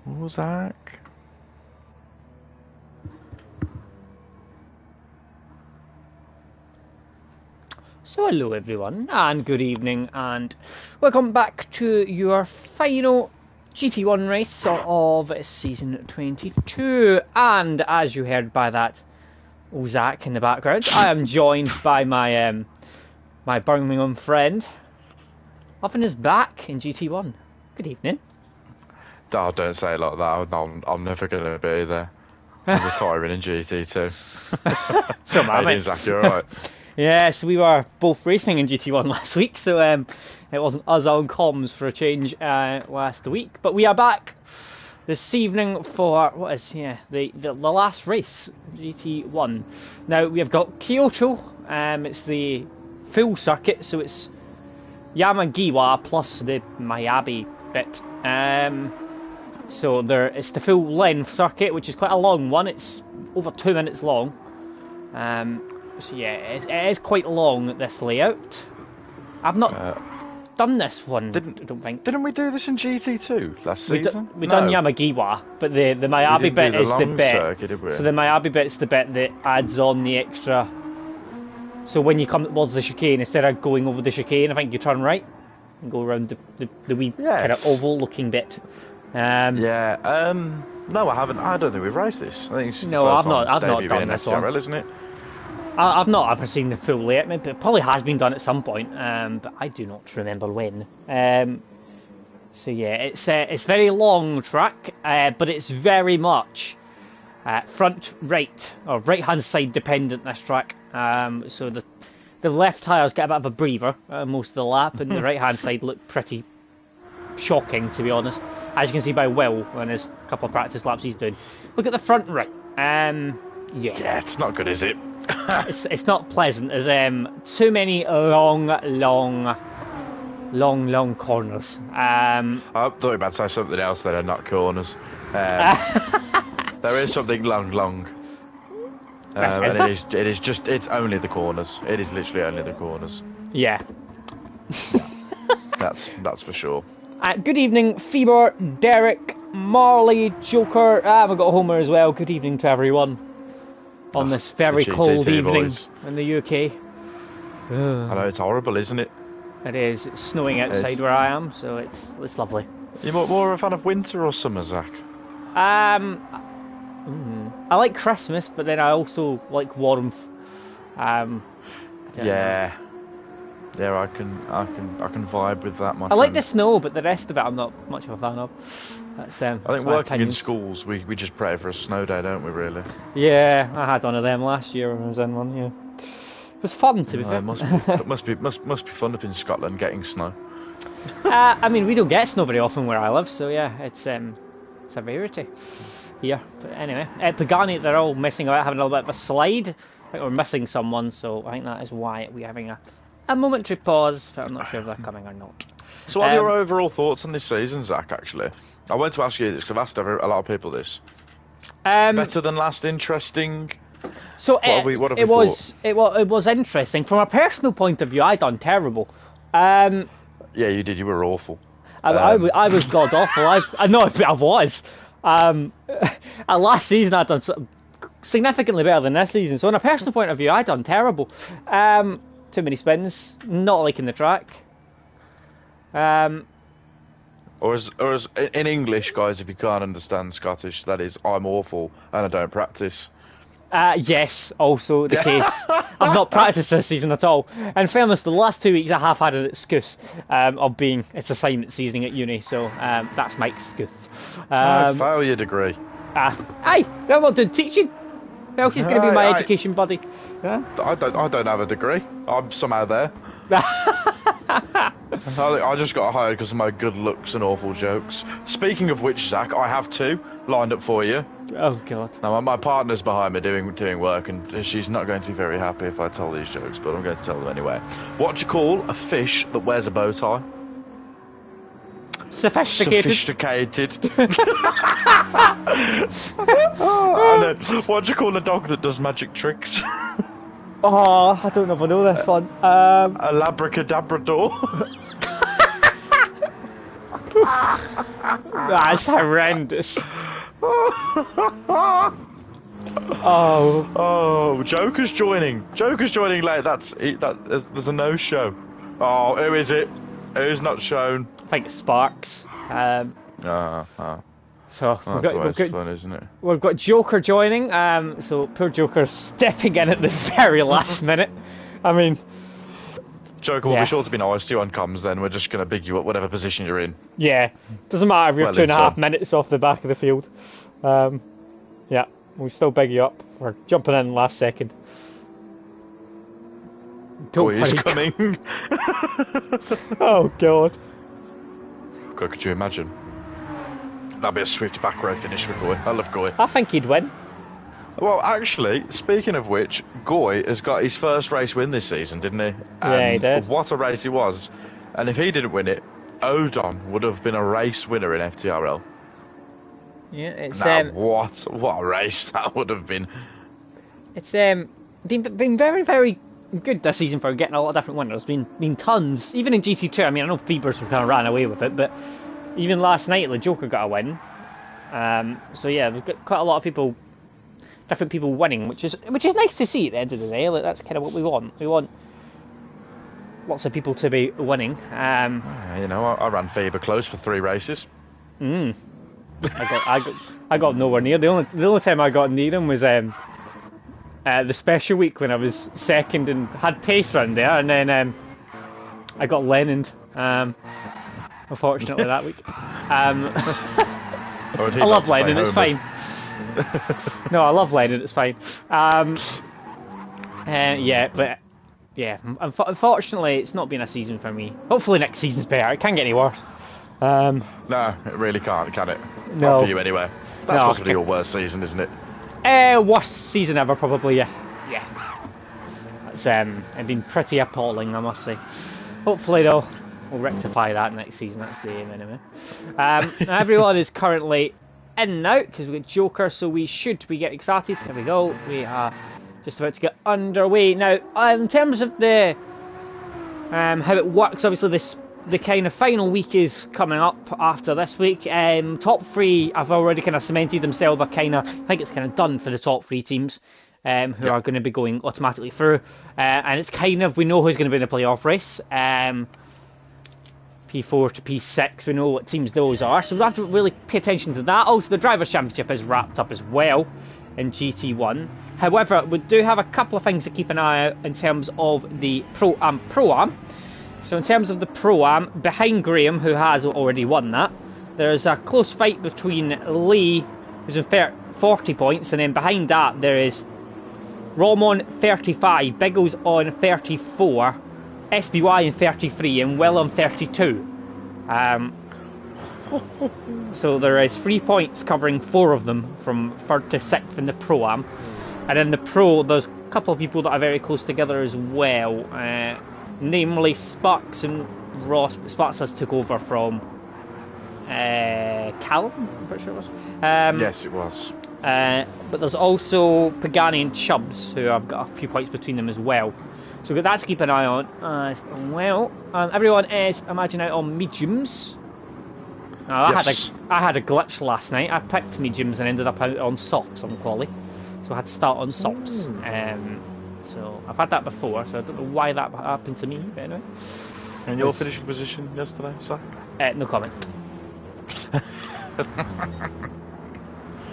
Oh, Zach. So hello everyone, and good evening, and welcome back to your final GT1 race of season 22. And as you heard by that Zach in the background, I am joined by my my Birmingham friend, Oven is back in GT1. Good evening. Oh, don't say it like that. I'm never going to be there. I'm retiring in GT2. So am I, Hey, mate. Zach, you alright? Yes, we were both racing in GT1 last week, so it wasn't us on comms for a change last week. But we are back this evening for the last race, GT1. Now we have got Kyoto. It's the full circuit, so it's Yamagiwa plus the Miyabi bit. So it's the full length circuit, which is quite a long one. It's over 2 minutes long. So yeah, it is quite long, this layout. I've not done this one, I don't think. Didn't we do this in GT2 last season? We done Yamagiwa, but the Miyabi bit is the bit. Circuit, did we? So the Miyabi bit's the bit that adds on the extra. So when you come towards the chicane, instead of going over the chicane, I think you turn right and go around the wee kind of oval looking bit. No, I haven't. I don't think we've raced this. I think it's no, I've not done this FTRL, one, isn't it? I've not ever seen the full layout. It probably has been done at some point, but I do not remember when. So yeah, it's very long track, but it's very much front right or right hand side dependent. This track, so the left tyres get a bit of a breather most of the lap, and the right hand side look pretty shocking, to be honest. As you can see by Will on his couple of practice laps he's doing. Look at the front right. Yeah, it's not good, is it? it's not pleasant. There's too many long corners. I thought you were about to say something else that are not corners. There is something long. It's only the corners. It is literally only the corners. Yeah. That's for sure. Good evening, Feber, Derek, Marley, Joker. We've got Homer as well. Good evening to everyone on this very cold evening in the UK. I know, it's horrible, isn't it? It is. It's snowing outside where I am, so it's lovely. Are you more a fan of winter or summer, Zach? I like Christmas, but then I also like warmth. Yeah, I can vibe with that. I like the snow, but the rest of it I'm not much of a fan of. That's I think working in schools, we just pray for a snow day, don't we? Really? Yeah, I had one of them last year when I was in one. Yeah, it was fun, to be fair. It must be fun up in Scotland getting snow. I mean, we don't get snow very often where I live, so yeah, it's a rarity here. But anyway, at Pagani, they're all messing about having a little bit of a slide. I think we're missing someone, so I think that is why we're having a momentary pause, but I'm not sure if they're coming or not. So what are your overall thoughts on this season, Zach, actually? I wanted to ask you this, because I've asked a lot of people this. Better than last, interesting? So it was interesting. From a personal point of view, I done terrible. Yeah, you did. You were awful. I was god awful. I know I was. Last season I done significantly better than this season. So on a personal point of view, I done terrible. Too many spins, not liking the track. Or as in English, guys, if you can't understand Scottish, that is, I'm awful and I don't practice. Yes, also the case. I've not practiced this season at all. In fairness, the last 2 weeks I have had an excuse of being it's assignment seasoning at uni, so that's my excuse. Fail your degree. Aye, I'm not doing teaching. Who else is going to be my education buddy? Yeah? I don't have a degree. I'm somehow there. I just got hired because of my good looks and awful jokes. Speaking of which, Zach, I have 2 lined up for you. Oh God! Now my partner's behind me doing work, and she's not going to be very happy if I tell these jokes, but I'm going to tell them anyway. What do you call a fish that wears a bow tie? Sophisticated. And then, what do you call a dog that does magic tricks? Oh, I don't know if I know this one. A labracadabrador. That's horrendous. Oh, Joker's joining. Joker's joining late. There's a no-show. Oh, who is it? Who's not shown? I think it's Sparks. So that's always fun, isn't it? We've got Joker joining. So poor Joker's stepping in at the very last minute. I mean, Joker will be sure to be nice to you on comms. Then we're just gonna big you up whatever position you're in. Yeah, doesn't matter if you're 2.5 minutes off the back of the field. Yeah, we still big you up. We're jumping in last second. He's coming. Oh god. God, could you imagine? That'd be a swift back row finish for Goy. I love Goy. I think he'd win. Well, actually, speaking of which, Goy has got his first race win this season, didn't he? Yeah, he did. What a race it was. And if he didn't win it, Odon would have been a race winner in FTRL. Yeah, it's what a race that would have been. It's been very, very good this season for getting a lot of different winners. Been tons. Even in GT2, I mean, I know Phoebers have kind of ran away with it, but even last night, the Joker got a win. So yeah, we've got quite a lot of people, different people winning, which is nice to see at the end of the day. Like, that's kind of what we want. We want lots of people to be winning. You know, I ran Faber close for 3 races. I got nowhere near. The only time I got near him was the special week when I was second and had pace round there, and then I got Lennoned. Unfortunately, that week. I love Lennon. It's fine. No, I love Lennon. It's fine. Unfortunately, it's not been a season for me. Hopefully, next season's better. It can't get any worse. No, it really can't, can it? No. Not for you anyway. That's supposed to be your worst season, isn't it? Worst season ever, probably. Yeah. It's been pretty appalling, I must say. Hopefully, though, we'll rectify that next season. That's the aim, anyway. Everyone is currently in now because we've got Joker, so we should be getting started. There we go. We are just about to get underway now. In terms of the how it works, obviously the kind of final week is coming up after this week. Top 3 have already kind of cemented themselves. I think it's kind of done for the top 3 teams who are going to be going automatically through. And it's kind of, we know who's going to be in the playoff race. P4 to P6, we know what teams those are. So we have to really pay attention to that. Also, the Drivers' Championship is wrapped up as well in GT1. However, we do have a couple of things to keep an eye out in terms of the Pro-Am. So in terms of the Pro-Am, behind Graham, who has already won that, there's a close fight between Lee, who's in 40 points, and then behind that there is Rom on 35, Biggles on 34, SBY on 33, and Will on 32. So there is 3 points covering 4 of them from 3rd to 6th in the Pro-Am. And in the Pro, there's a couple of people that are very close together as well. Namely Sparks and Ross. Sparks has took over from Callum, I'm pretty sure it was. Yes, it was. But there's also Pagani and Chubbs, who have got a few points between them as well. So we've got that to keep an eye on. Everyone is, imagine, out on mediums. Now, yes. I had a glitch last night. I picked mediums and ended up out on softs on quali. So I had to start on softs. So I've had that before, so I don't know why that happened to me, but anyway. And your finishing position yesterday, Zach? No comment.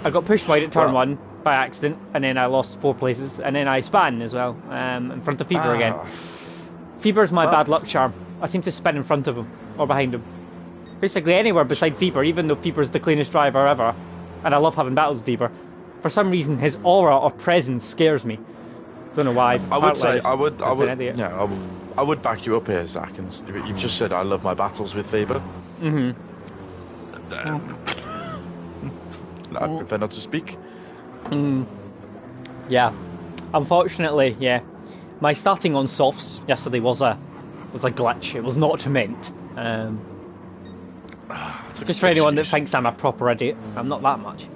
I got pushed wide at turn 1 by accident, and then I lost 4 places, and then I span as well, in front of Fever again. Fever's my bad luck charm. I seem to spin in front of him, or behind him. Basically anywhere beside Fever, even though Fever's the cleanest driver ever, and I love having battles with Fever. For some reason, his aura or presence scares me. Don't know why. I would back you up here, Zach. And you've just said I love my battles with Faber. I prefer not to speak. Yeah, unfortunately, yeah. My starting on softs yesterday was a glitch. It was not meant. Just for anyone that thinks I'm a proper idiot, I'm not that much.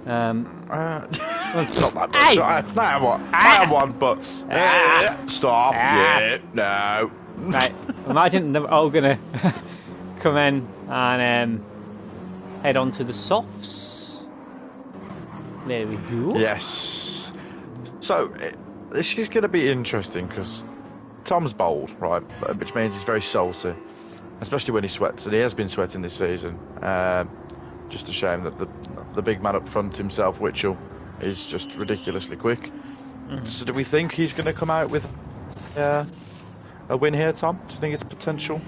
Not that much. I am one, but stop. Yeah, no. Right. Imagine they're all gonna come in and head on to the softs. There we go. Yes. So, this is going to be interesting because Tom's bold, right? Which means he's very salty, especially when he sweats, and he has been sweating this season. Just a shame that the big man up front himself, Witchell, is just ridiculously quick. So do we think he's going to come out with a win here, Tom? Do you think it's potential?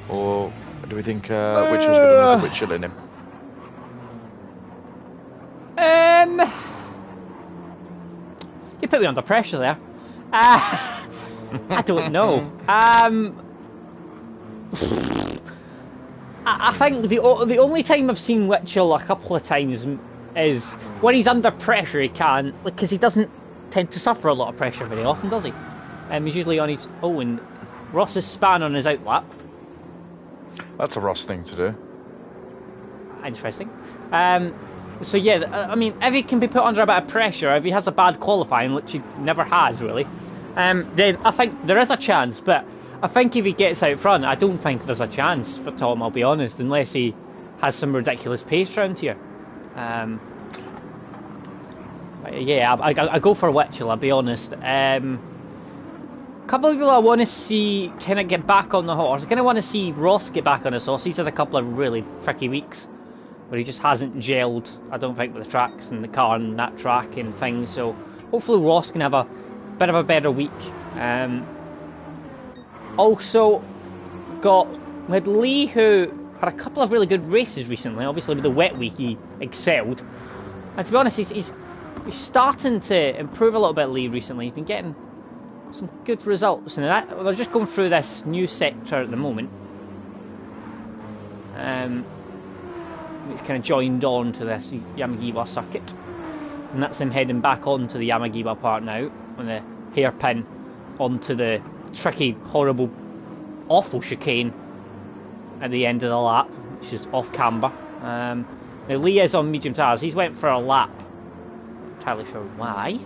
Or do we think Witchell's going to have Witchell in him? You put me under pressure there. I don't know. I think the only time I've seen Witchell a couple of times is when he's under pressure. He can, because he doesn't tend to suffer a lot of pressure very often, does he? He's usually on his own. Ross's span on his outlap. That's a Ross thing to do. Interesting. So yeah, I mean, if he can be put under a bit of pressure, if he has a bad qualifying, which he never has really, then I think there is a chance. But I think if he gets out front, I don't think there's a chance for Tom, I'll be honest, unless he has some ridiculous pace round here. Yeah, I go for Witchell, I'll be honest. A couple of people I want to see kind of get back on the horse. I kind of want to see Ross get back on his horse. He's had a couple of really tricky weeks where he just hasn't gelled, I don't think, with the tracks and the car and that track and things. So hopefully Ross can have a bit of a better week. Also, we had Lee, who had a couple of really good races recently. Obviously, with the wet week, he excelled. And to be honest, he's starting to improve a little bit, Lee, recently. He's been getting some good results. And we're just going through this new sector at the moment. It's kind of joined on to this Yamagiwa circuit. And that's them heading back onto the Yamagiwa part now, on the hairpin onto the tricky, horrible, awful chicane at the end of the lap, which is off camber. Now Lee is on medium tyres. He's went for a lap. Not entirely sure why.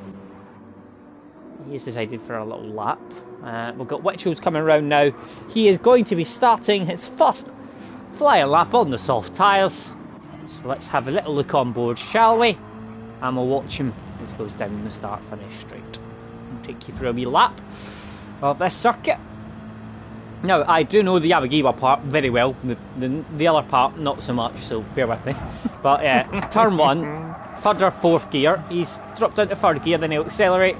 He has decided for a little lap. We've got Witchell's coming around now. He is going to be starting his first flying lap on the soft tyres. So let's have a little look on board, shall we? And we'll watch him as he goes down the start finish straight. We'll take you through a wee lap of this circuit. Now, I do know the Yamagiwa part very well, the other part not so much, so bear with me. But yeah, turn one, third or fourth gear, he's dropped into third gear, then he'll accelerate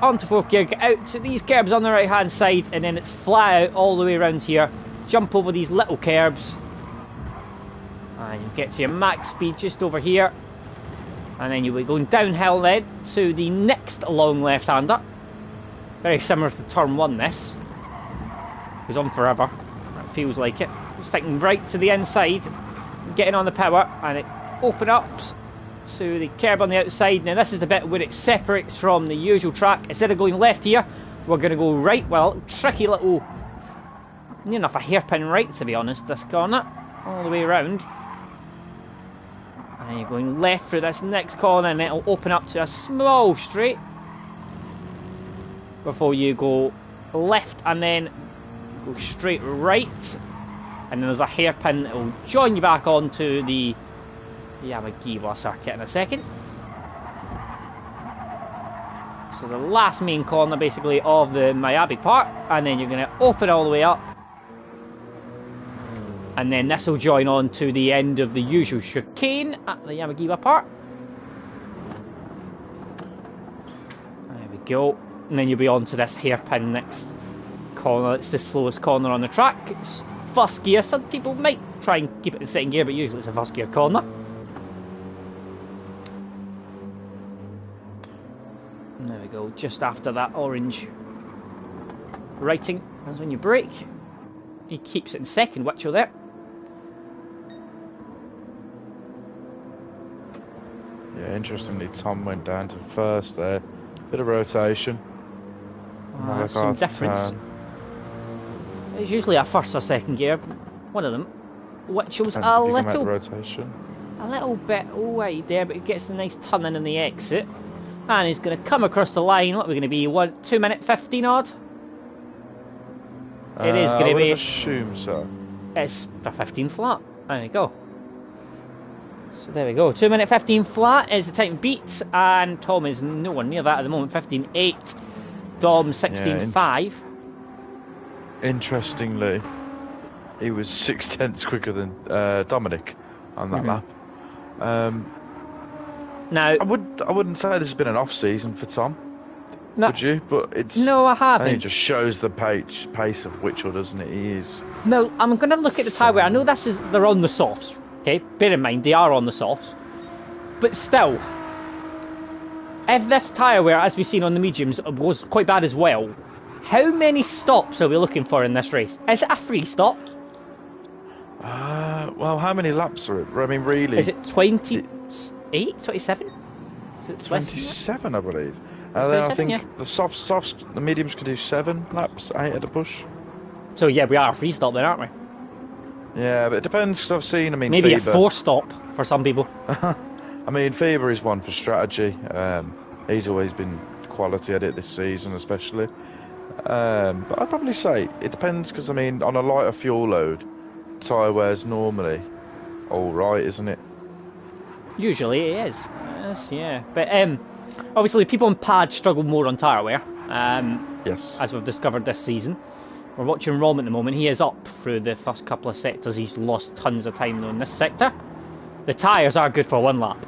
onto fourth gear, get out to these curbs on the right hand side, and then it's fly out all the way around here, jump over these little curbs, and you get to your max speed just over here, and then you'll be going downhill then to the next long left-hander. Very similar to turn one, this. He's on forever. That feels like it. Sticking right to the inside, getting on the power, and it opens up to the curb on the outside. Now this is the bit where it separates from the usual track. Instead of going left here, we're going to go right. Well, tricky little, near enough a hairpin right, to be honest, this corner. All the way around. And you're going left through this next corner, and it'll open up to a small straight before you go left and then go straight right, and then there's a hairpin that will join you back onto the Yamagiwa circuit in a second. So the last main corner basically of the Miyabi part, and then you're going to open all the way up, and then this will join on to the end of the usual chicane at the Yamagiwa part. There we go. And then you'll be on to this hairpin next corner. It's the slowest corner on the track. It's first gear. Some people might try and keep it in second gear, but usually it's a first gear corner. There we go. Just after that orange writing, that's when you brake. He keeps it in second, Witchell there. Yeah, interestingly, Tom went down to first there. Bit of rotation. Some difference. It's usually a first or second gear, one of them. Witchell's a little rotation. A little bit wide there, but he gets the nice turn in the exit, and he's going to come across the line. What are we going to be? 2 minute 15 odd. It is going to be. I assume so. It's the 15 flat. There you go. So there we go. 2 minute 15 flat is the time beats, and Tom is nowhere near that at the moment. 15.8. Dom 16.5. Interestingly, he was 6/10 quicker than Dominic on that lap. Now I wouldn't say this has been an off season for Tom. no, Would you? But it's no, I I haven't. think it just shows the pace of which, doesn't it? He is. No, I'm going to look at the tyre wear. I know they're on the softs. Okay, bear in mind they are on the softs, but still, if this tyre wear, as we've seen on the mediums, was quite bad as well, how many stops are we looking for in this race? Is it a free stop? Well, how many laps are it? I mean, really? Is it 28, 27? Is it 27, I believe. And then 27, I think yeah. the softs, the mediums can do 7 laps, 8 at a push. So yeah, we are a free stop then, aren't we? Yeah, but it depends because I've seen. I mean, Maybe Feber, a 4 stop for some people. I mean, Feber is one for strategy. He's always been quality at it this season, especially. But I'd probably say it depends because I mean, on a lighter fuel load, tyre wear's normally all right, isn't it? Usually it is. Yes, yeah. But obviously people on pad struggle more on tyre wear. Yes. As we've discovered this season. We're watching Rom at the moment. He is up through the first couple of sectors. He's lost tons of time though in this sector. The tyres are good for 1 lap.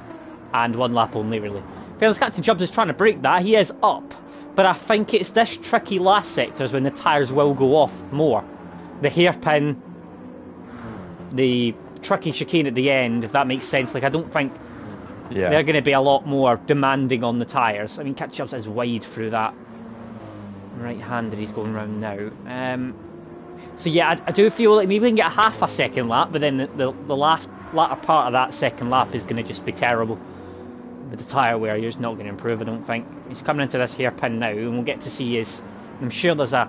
And 1 lap only, really. Fairness Captain Chubbs is trying to break that. He is up. But I think it's this tricky last sectors when the tyres will go off more. The hairpin, the tricky chicane at the end, if that makes sense. Like, I don't think they're going to be a lot more demanding on the tyres. I mean, Captain Chubbs is wide through that right-hander he's going round now. So yeah, I do feel like maybe we can get half a second lap, but then the latter part of that second lap is going to just be terrible. With the tyre wear, you're just not going to improve, I don't think. He's coming into this hairpin now, and we'll get to see his... I'm sure there's a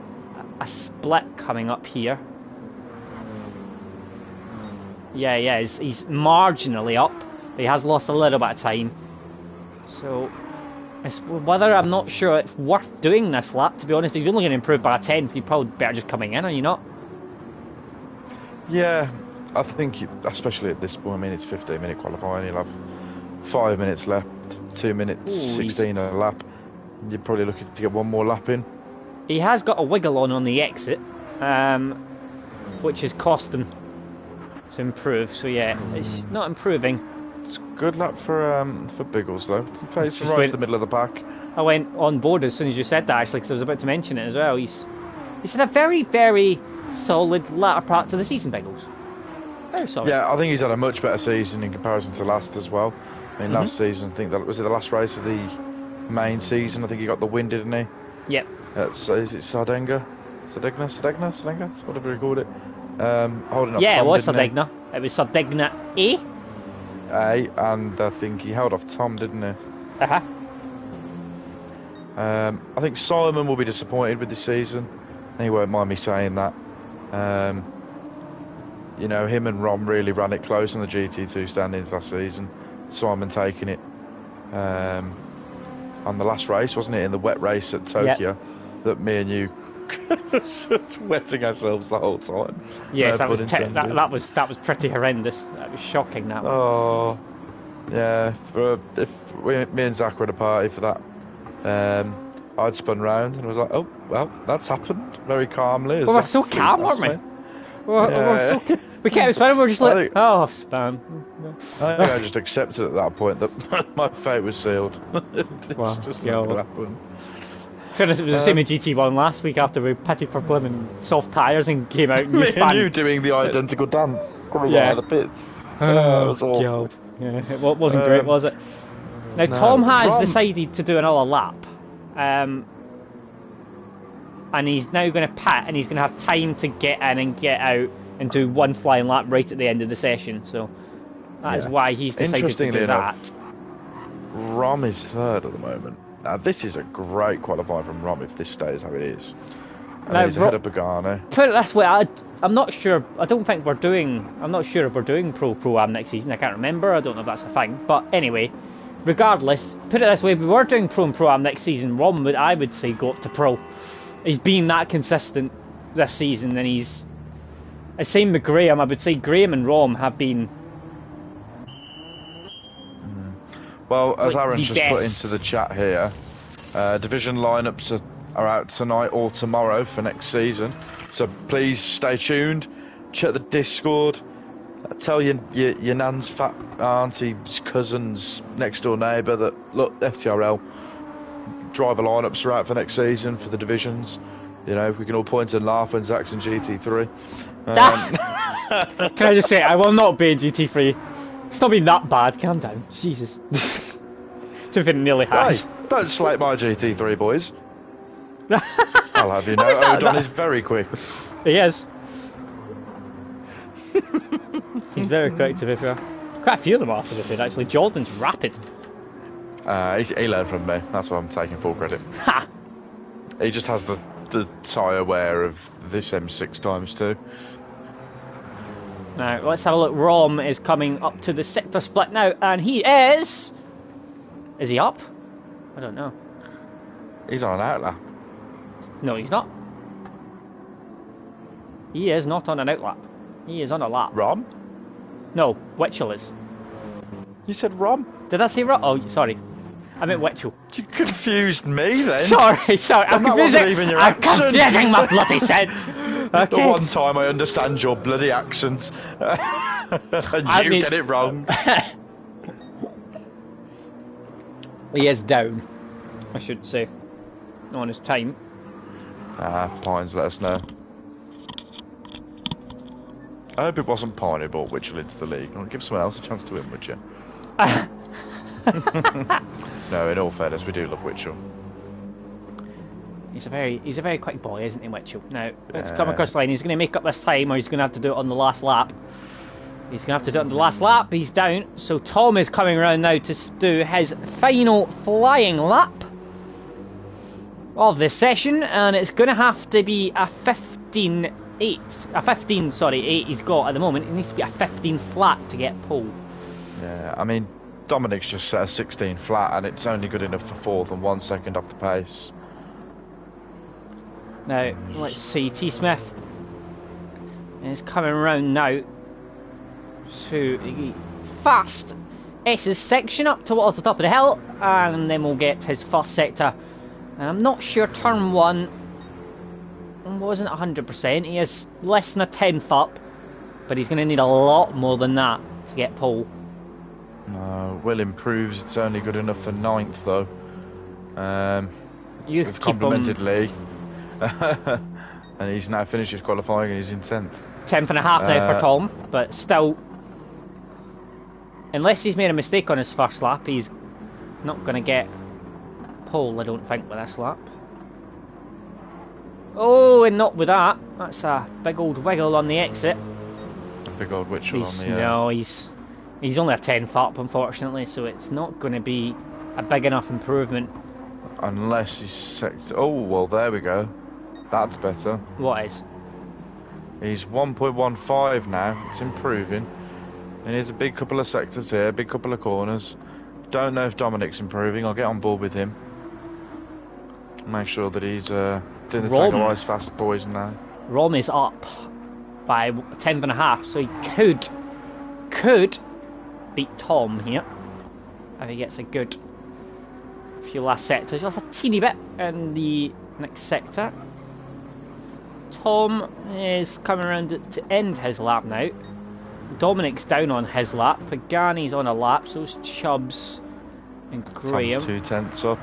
split coming up here. Yeah, he's marginally up, but he has lost a little bit of time. So... it's whether I'm not sure it's worth doing this lap, to be honest. He's only going to improve by a 10th. You're probably better just coming in, are you not? Yeah, I think, especially at this point, I mean, it's 15-minute qualifying. You'll have 5 minutes left, 2 minutes, 16 a lap. You're probably looking to get 1 more lap in. He has got a wiggle on the exit, which has cost him to improve. So yeah, it's not improving. It's a good lap for Biggles though. He plays from right to the middle of the pack. I went on board as soon as you said that, actually, because I was about to mention it as well. He's had a very, very solid latter part to the season, Biggles. Very solid. Yeah, I think he's had a much better season in comparison to last as well. I mean, last season, I think that was it the last race of the main season. I think he got the win, didn't he? Yep. Is it Sardenga, whatever he called it. Holding up. Yeah, Tom, it was didn't he? Sardegna. It was Sardegna A. And I think he held off Tom, didn't he? Uh-huh. I think Simon will be disappointed with this season. He won't mind me saying that. You know, him and Rom really ran it close on the GT2 standings last season. Simon taking it on the last race, wasn't it? In the wet race at Tokyo, that me and you just wetting ourselves the whole time. Yes, that was pretty horrendous. That was shocking. That one. Oh, yeah. Me and Zach were at a party for that, I'd spun round and I was like, oh well, that's happened very calmly. Well, we're so calm, aren't we? We kept spinning. We were just like, oh, spam. I think I just accepted at that point that my fate was sealed. It's just not going to happen. Fairness, it was the same in GT1 last week after we pitted for blooming soft tyres and came out and me and you doing the identical dance coming out of the pits. Oh, God. Yeah, it wasn't great, was it? Now, Tom has decided to do another lap. And he's now going to pit, and he's going to have time to get in and get out and do 1 flying lap right at the end of the session. So that is why he's decided to do that. Rom is 3rd at the moment. Now, this is a great qualifying from Rom if this stays how it is. And he's ahead of Pagano. Put it this way, I'm not sure. I'm not sure if we're doing Pro-Am next season. I can't remember. I don't know if that's a thing. But anyway, regardless, put it this way, if we were doing Pro-Am next season, Rom would, I would say, go up to Pro. He's been that consistent this season, and he's... Same with Graham. I would say Graham and Rom have been Well, as like, Aaron's the just put best. into the chat here, division lineups are out tonight or tomorrow for next season. So please stay tuned. Check the Discord. Tell your nan's fat auntie's cousin's next door neighbour that look, FTRL driver lineups are out for next season for the divisions. You know, we can all point and laugh when Zach's in GT3. Can I just say, I will not be in GT3. It's not been that bad. Calm down, Jesus. To be nearly has. Hey, don't slate my GT3, boys. I'll have you know, that- Odon is very quick. He is. He's very quick, to be fair. Quite a few of them are, to be fair, actually. Jordan's rapid. He learned from me. That's why I'm taking full credit. Ha! He just has the tyre wear of this M6 ×2. Now, let's have a look. Rom is coming up to the sector split now, and he is... Is he up? I don't know. He's on an outlap. No, he's not. He is not on an outlap. He is on a lap. Rom? No, Witchell is. You said Rom? Did I say Rom? Oh, sorry. I meant Witchell. You confused me then. Sorry. I'm that confusing. wasn't even your I'm accent. confusing my bloody said. The Okay. one time I understand your bloody accent. And you get it wrong. He is down, I should say, on his time. Pines, let us know. I hope it wasn't Pine who brought Witchell into the league. I'll give someone else a chance to win, would you? No, in all fairness, we do love Witchell. He's a very quick boy, isn't he, Witchell? Now, let's come across the line. He's going to make up this time, or he's going to have to do it on the last lap. He's going to have to do it on the last lap. He's down. So Tom is coming around now to do his final flying lap of this session, and it's going to have to be a 15-8. A 15, sorry, 8 he's got at the moment. It needs to be a 15 flat to get pole. Yeah, I mean, Dominic's just set a 16 flat, and it's only good enough for fourth and 1 second off the pace. Now, let's see. T. Smith is coming around now to the fast S's section up towards the top of the hill, and then we'll get his first sector. And I'm not sure turn 1 wasn't 100%. He is less than a 10th up, but he's going to need a lot more than that to get pole. No, Will improves. It's only good enough for 9th though. You We've keep complimented him Lee. And he's now finished his qualifying and he's in 10th. 10th and a half now for Tom, but still, unless he's made a mistake on his first lap, he's not going to get pole, I don't think, with this lap. Oh, and not with that. That's a big old wiggle on the exit. A big old Witchell on the... No, he's only a 10th up, unfortunately, so it's not going to be a big enough improvement. Unless he's sector... Oh, well, there we go. That's better. What is? He's 1.15 now. It's improving. He needs a big couple of sectors here, a big couple of corners. Don't know if Dominic's improving. I'll get on board with him. Make sure that he's doing the Tango Ice fast boys now. Rom is up by 10th and a half, so he could beat Tom here if he gets a good few last sectors. Just a teeny bit in the next sector. Tom is coming around to end his lap now. Dominic's down on his lap. Pagani's on a lap, so it's Chubbs and Graham. Tom's 2/10 up.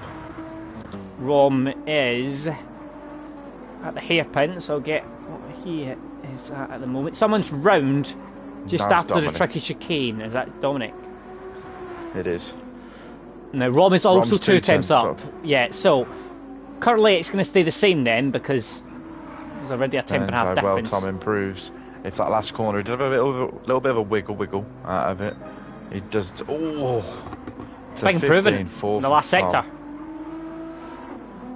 Rom is at the hairpin, so I'll get what he is at the moment. Someone's round just That's after Dominic. the tricky chicane. Is that Dominic? It is. Now Rom is also Rom's 2/10 up. up. Yeah, so currently it's going to stay the same then because there's already a 10th and a half Well, difference. Tom improves. If that last corner, he did have a little bit of a wiggle out of it. He does. Oh, Big improvement fourth in the last Tom. sector.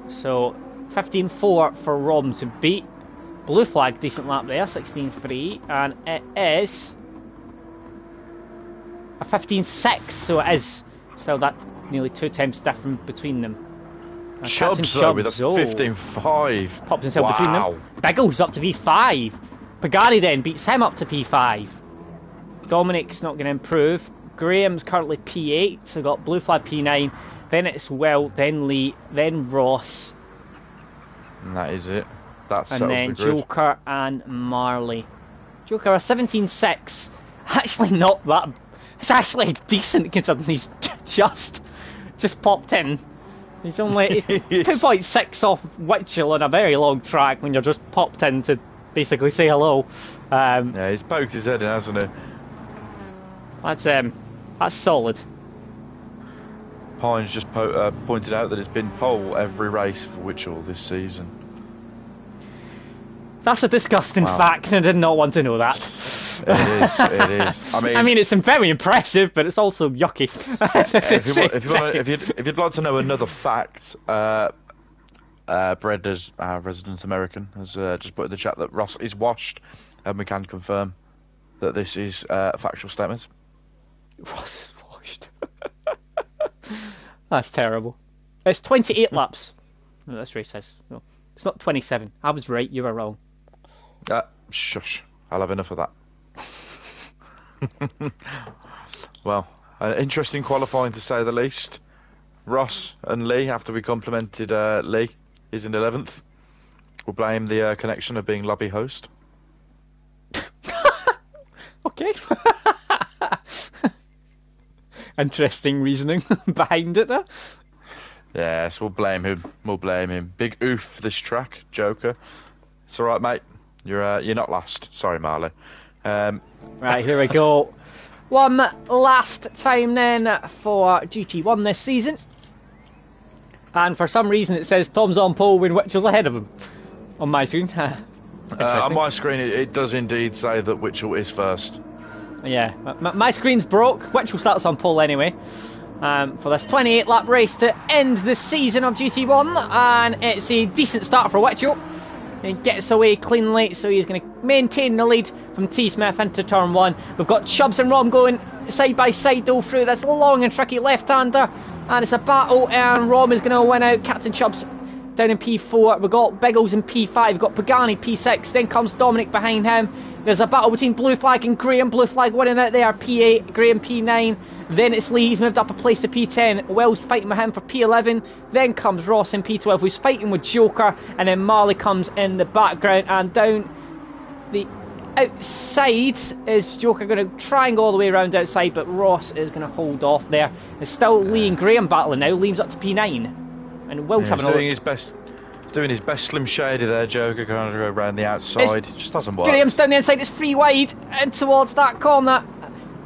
So 15.4 for Rom to beat. Blue flag, decent lap there, 16.3, and it is a 15.6, so it is still that nearly 2 times difference between them. And Captain Chubbs though with a oh, 15.5. pops himself between them. Biggles up to P5. Pagani then beats him up to P5. Dominic's not going to improve. Graham's currently P8, so we've got blue flag P9, then it's Will, then Lee, then Ross. And that is it. That And settles then the grid. Joker and Marley. Joker are 17.6. Actually not that... It's actually decent considering he's just popped in. He's only he's 2.6 off Witchell on a very long track when you're just popped in to basically say hello. Yeah, he's poked his head in, hasn't he? That's solid. Pine's just pointed out that it's been pole every race for Witchell this season. That's a disgusting fact, and I did not want to know that. It is. I mean, it's very impressive, but it's also yucky. If you'd like to know another fact, Brett, as our resident American, has just put in the chat that Ross is washed, and we can confirm that this is a factual statement. Ross is washed. That's terrible. It's 28 laps. No, this race says. No, it's not 27. I was right, you were wrong. Shush. I'll have enough of that. Well, interesting qualifying to say the least. Ross and Lee, after we complimented Lee, is in 11th. We'll blame the connection of being lobby host. Okay. Interesting reasoning behind it there. Yes, we'll blame him. Big oof for this track, Joker. It's alright, mate. You're not last. Sorry, Marley. Right, here we go. One last time then for GT1 this season. And for some reason it says Tom's on pole when Witchell's ahead of him. On my screen. On my screen it does indeed say that Witchell is first. Yeah, my screen's broke. Witchell starts on pole anyway. For this 28 lap race to end the season of GT1, and it's a decent start for Witchell. He gets away cleanly, so he's going to maintain the lead from T Smith into turn 1. We've got Chubbs and Rom going side by side though through this long and tricky left-hander, and it's a battle, and Rom is going to win out. Captain Chubbs down in P4. We've got Biggles in P5, we've got Pagani P6, then comes Dominic behind him. There's a battle between Blue Flag and Graham. Blue Flag winning out there, P8, Graham P9. Then it's Lee, he's moved up a place to P10. Will's fighting with him for P11. Then comes Ross in P12, who's fighting with Joker. And then Marley comes in the background. And down the outside is Joker going to try and go all the way around outside, but Ross is going to hold off there. It's still Lee and Graham battling now. Liam's up to P9. And Will's having a look. Doing his best Slim Shady there, Joker, going to go around the outside. It just doesn't work. Graham's down the inside, it's free wide, and towards that corner.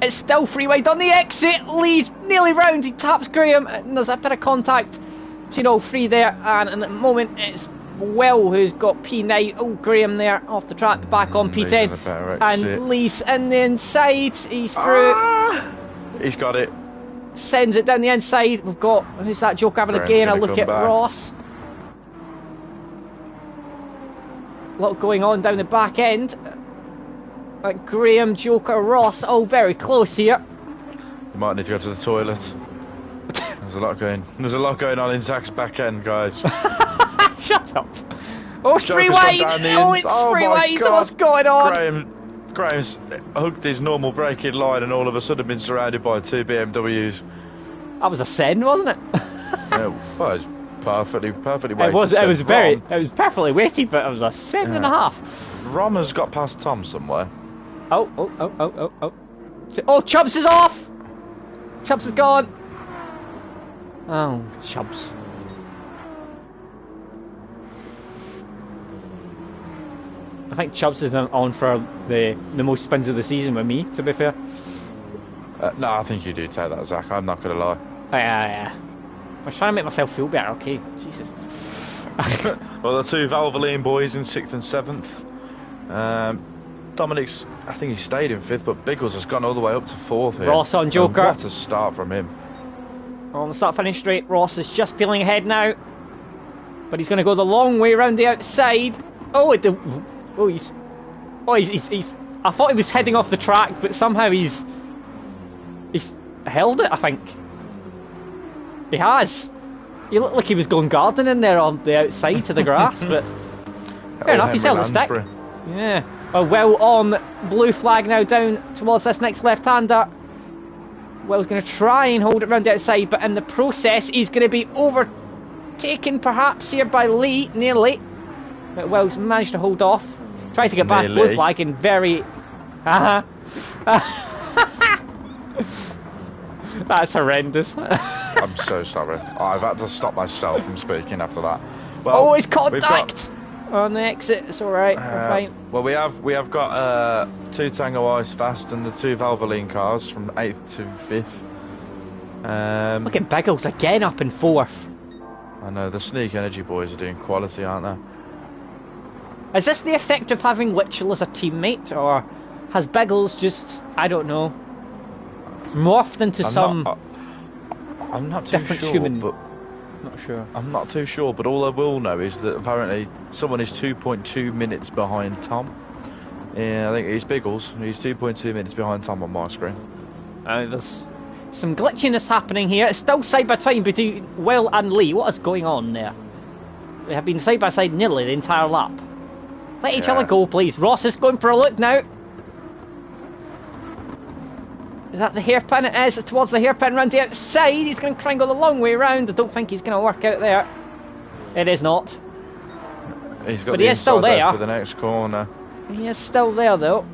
It's still free wide on the exit. Lee's nearly round, he taps Graham, and there's a bit of contact between all three there. And at the moment, it's Will who's got P9. Oh, Graham there off the track, back on P10. And Lee's in the inside, he's through. He's got it. Sends it down the inside. We've got, who's that Joker having again? A look at Ross. A lot going on down the back end. Graham, Joker, Ross, all very close here. You might need to go to the toilet. There's a lot going on in Zach's back end, guys. Shut up. Oh, it's free wide. Oh, it's free wide. What's going on? Graham's hooked his normal braking line and all of a sudden been surrounded by two BMWs. That was a sin, wasn't it? Yeah, well, it was perfectly weighted. It was perfectly weighted, but it was a 7.5. Rom has got past Tom somewhere. Oh, Chubbs is off! Chubbs is gone. Oh, Chubbs. I think Chubbs is on for the most spins of the season with me, to be fair. No, I think you do take that, Zach. I'm not going to lie. Yeah. I'm trying to make myself feel better, okay? Jesus. Well, the two Valvoline boys in 6th and 7th. Dominic's, I think he stayed in 5th, but Biggles has gone all the way up to 4th here. Ross on Joker. What a start from him. On the start-finish straight, Ross is just peeling ahead now. But he's going to go the long way around the outside. He's I thought he was heading off the track, but somehow he's held it, I think. He has. He looked like he was going gardening there on the outside to the grass, but fair enough, he's held the stick. Yeah. Well on Blue Flag now down towards this next left-hander. Wells going to try and hold it round the outside, but in the process, he's going to be overtaken perhaps here by Lee, nearly. But Wells managed to hold off. Tried to get past blue flag in very... That's horrendous. I'm so sorry. I've had to stop myself from speaking after that. Well, oh, it's contact on the exit. It's all right. We're fine. Well, we have got 2 Tango Ice Fast and the 2 Valvoline cars from 8th to 5th. Look at Biggles again up in 4th. I know the Sneak Energy boys are doing quality, aren't they? Is this the effect of having Litchell as a teammate, or has Biggles just, I don't know, morphed into I'm not too different sure, human? but not sure. I'm not too sure, but all I will know is that apparently someone is 2.2 minutes behind Tom. Yeah, I think it's Biggles. He's 2.2 minutes behind Tom on my screen. There's some glitchiness happening here. It's still side by side between Will and Lee. What is going on there? They have been side by side nearly the entire lap. Let each other go, please. Ross is going for a look now. Is that the hairpin? It is. It's towards the hairpin round the outside. He's going to try and go the long way round. I don't think he's going to work out there. It is not. But he is still there for the next corner. He is still there though,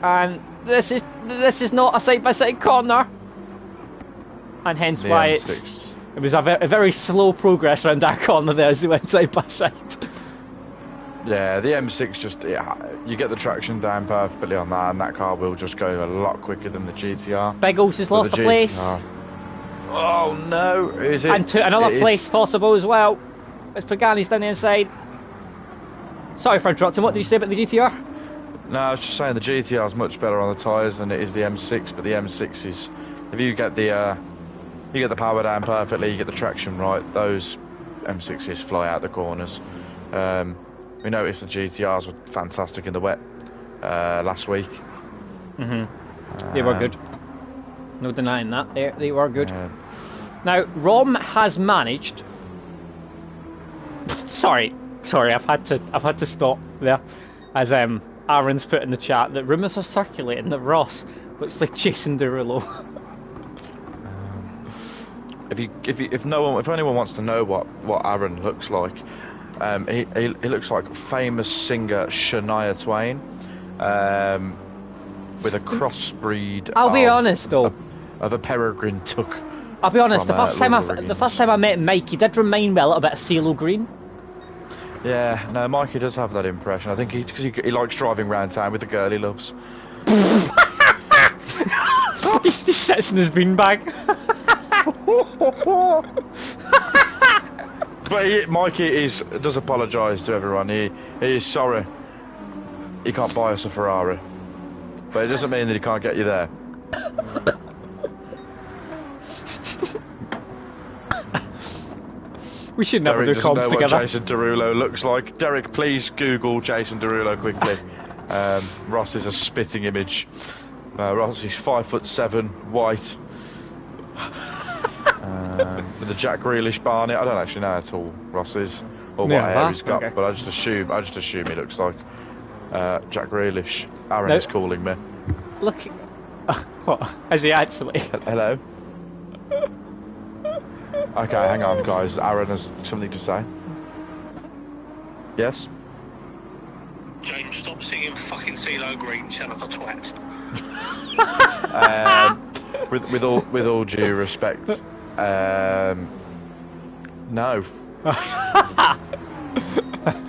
and this is not a side-by-side corner, and hence why it was a very slow progress around that corner there as they went side-by-side. Yeah, the M6 just, you get the traction down perfectly on that, and that car will just go a lot quicker than the GTR. Biggles has lost a place. Oh no, is it? And another place possible as well. As Pagani's down the inside. Sorry for interrupting, what did you say about the GTR? No, I was just saying the GTR is much better on the tyres than it is the M6, but the M6 is, if you get the power down perfectly, you get the traction right, those M6s fly out the corners. We noticed the GTRs were fantastic in the wet last week. They were good. No denying that. They were good. Now, Rom has managed. Sorry, I've had to stop there, as Aaron's put in the chat that rumours are circulating that Ross looks like Jason Derulo. If anyone wants to know what Aaron looks like. He looks like famous singer Shania Twain, with a crossbreed. I'll be honest though. Of a peregrine took. I'll be honest. The first time I met Mike, he did remind me a little bit of CeeLo Green. Yeah, no, Mikey does have that impression. I think because he likes driving around town with the girl he loves. He sits in his beanbag. But Mikey does apologise to everyone. He is sorry. He can't buy us a Ferrari, but it doesn't mean that he can't get you there. We should never do comms together. What Jason Derulo looks like. Derek, please Google Jason Derulo quickly. Ross is a spitting image. Ross is 5'7", white. With the Jack Grealish Barney. I don't actually know how tall Ross is or what hair he's got, but I just assume he looks like Jack Grealish. Aaron is calling me. Look, what is he actually? Hello. Okay, hang on, guys. Aaron has something to say. Yes. James, stop singing fucking CeeLo Green. Sound like a twat. With all due respect. No.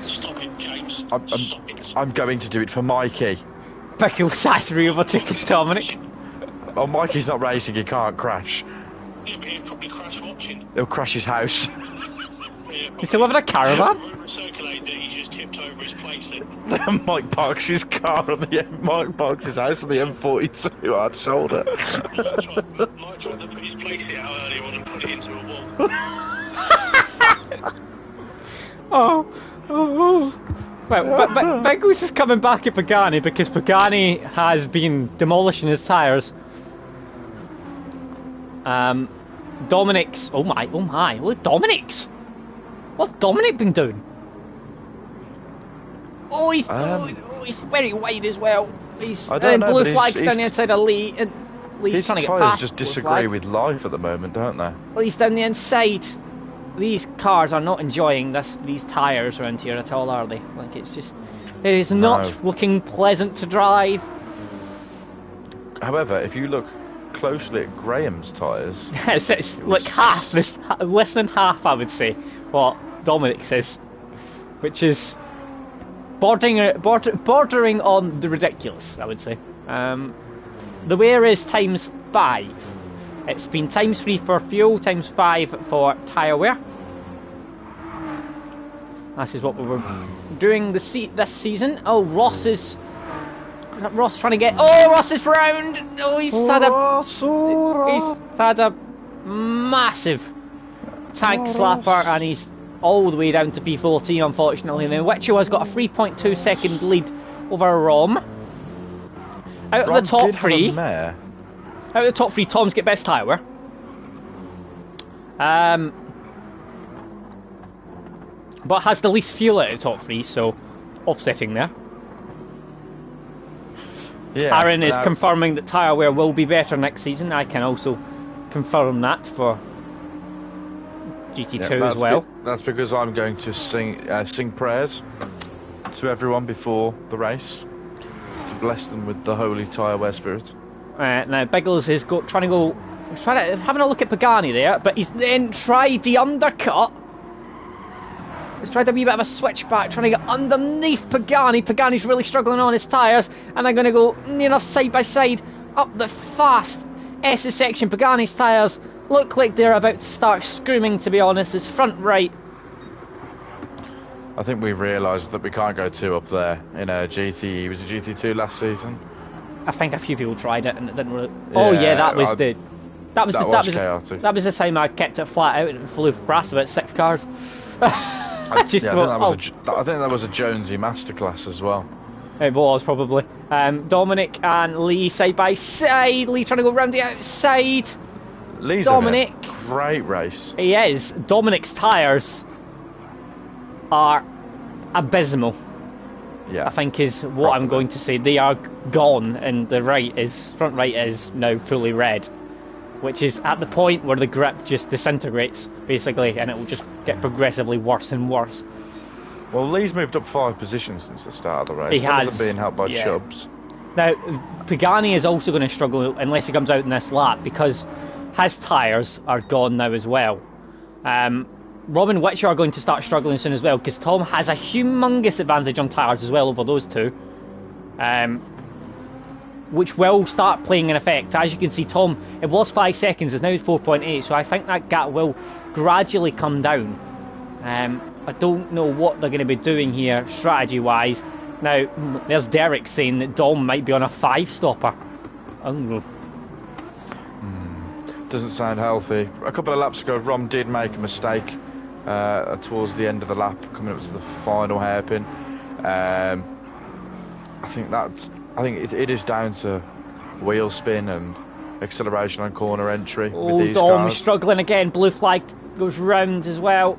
Stop it, James. Stop it. I'm going to do it for Mikey. Biggles has overtaken Dominic. Oh, Mikey's not racing, he can't crash. Yeah, but he'll probably crash watching. He'll crash his house. He's still living in a caravan? Rumour circulated that he's just tipped over his place then. Mike parks his car on Mike parks his house on the M42 hard shoulder. Mike tried to put his place out earlier on and put it into a wall. Oh. Well, Biggles is coming back at Pagani because Pagani has been demolishing his tyres. Dominic's. Oh my. Look, Dominic's. What's Dominic been doing? Oh, he's very wide as well. He's blue flags down the outside of Lee. And Lee's His trying to get tyres past just Blue disagree Flag. with life at the moment, don't they? Lee's down the inside. These cars are not enjoying these tyres around here at all, are they? Like, it's just, it is not looking pleasant to drive. However, if you look closely at Graham's tyres, it's like half, less than half, I would say, what Dominic's is, which is bordering on the ridiculous, I would say. The wear is ×5. It's been ×3 for fuel, ×5 for tyre wear. This is what we were doing this season. Oh, Ross is trying to get. Oh, Ross is round. Oh, he's had a massive tank slapper, and he's all the way down to P14, unfortunately. Now, Wicho has got a 3.2 second lead over Rom. Out of the top three. Out of the top three, Tom's get best tyre wear. But has the least fuel out of the top three, so offsetting there. Yeah, Aaron is confirming that tyre wear will be better next season. I can also confirm that for GT2 as well. That's because I'm going to sing prayers to everyone before the race to bless them with the holy tyre wear spirit. Now Biggles is having a look at Pagani there, but he's then tried the undercut. He's tried a wee bit of a switchback, trying to get underneath Pagani. Pagani's really struggling on his tyres, and they're going to go near enough side by side up the fast S's section. Pagani's tyres look like they're about to start screaming, to be honest. It's front right. I think we've realised that we can't go 2 up there in a GT. It was a GT2 last season. I think a few people tried it and it didn't really. Oh yeah, that was chaotic. That was the time I kept it flat out and flew past about 6 cars. I think that was a Jonesy masterclass as well. It was probably. Dominic and Lee side by side. Lee trying to go round the outside. Lee's having a great race. He is. Dominic's tyres are abysmal. Yeah, I think is what I'm going to say. They are gone, and the front right is now fully red, which is at the point where the grip just disintegrates, basically, and it will just get progressively worse and worse. Well, Lee's moved up 5 positions since the start of the race. He has. Being helped by Chubbs. Now, Pagani is also going to struggle unless he comes out in this lap, because his tyres are gone now as well. Rob and Wicho are going to start struggling soon as well, because Tom has a humongous advantage on tyres as well over those two, which will start playing an effect. As you can see, Tom, it was 5 seconds, it's now 4.8, so I think that gap will gradually come down. I don't know what they're going to be doing here strategy wise. Now there's Derek saying that Dom might be on a 5-stopper. Doesn't sound healthy. A couple of laps ago, Rom did make a mistake towards the end of the lap, coming up to the final hairpin. I think it is down to wheel spin and acceleration on corner entry. Oh, with these Dom cars. struggling again. Blue flag goes round as well.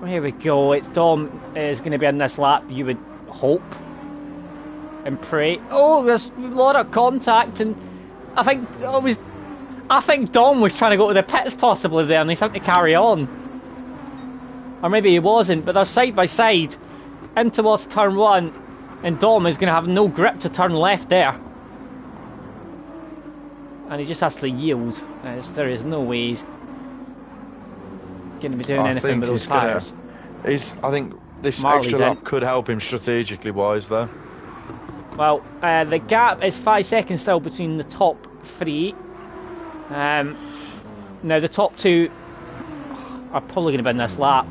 Here we go. It's Dom is going to be in this lap, you would hope and pray. Oh, there's a lot of contact, and I think Dom was trying to go to the pits possibly there, and he's having to carry on. Or maybe he wasn't, but they're side by side in towards turn 1, and Dom is going to have no grip to turn left there. And he just has to yield. There is no way he's going to be doing anything with those tyres. I think this Marley's extra lap could help him strategically wise though. Well, the gap is 5 seconds still between the top 3. Now the top 2 are probably going to be in this lap.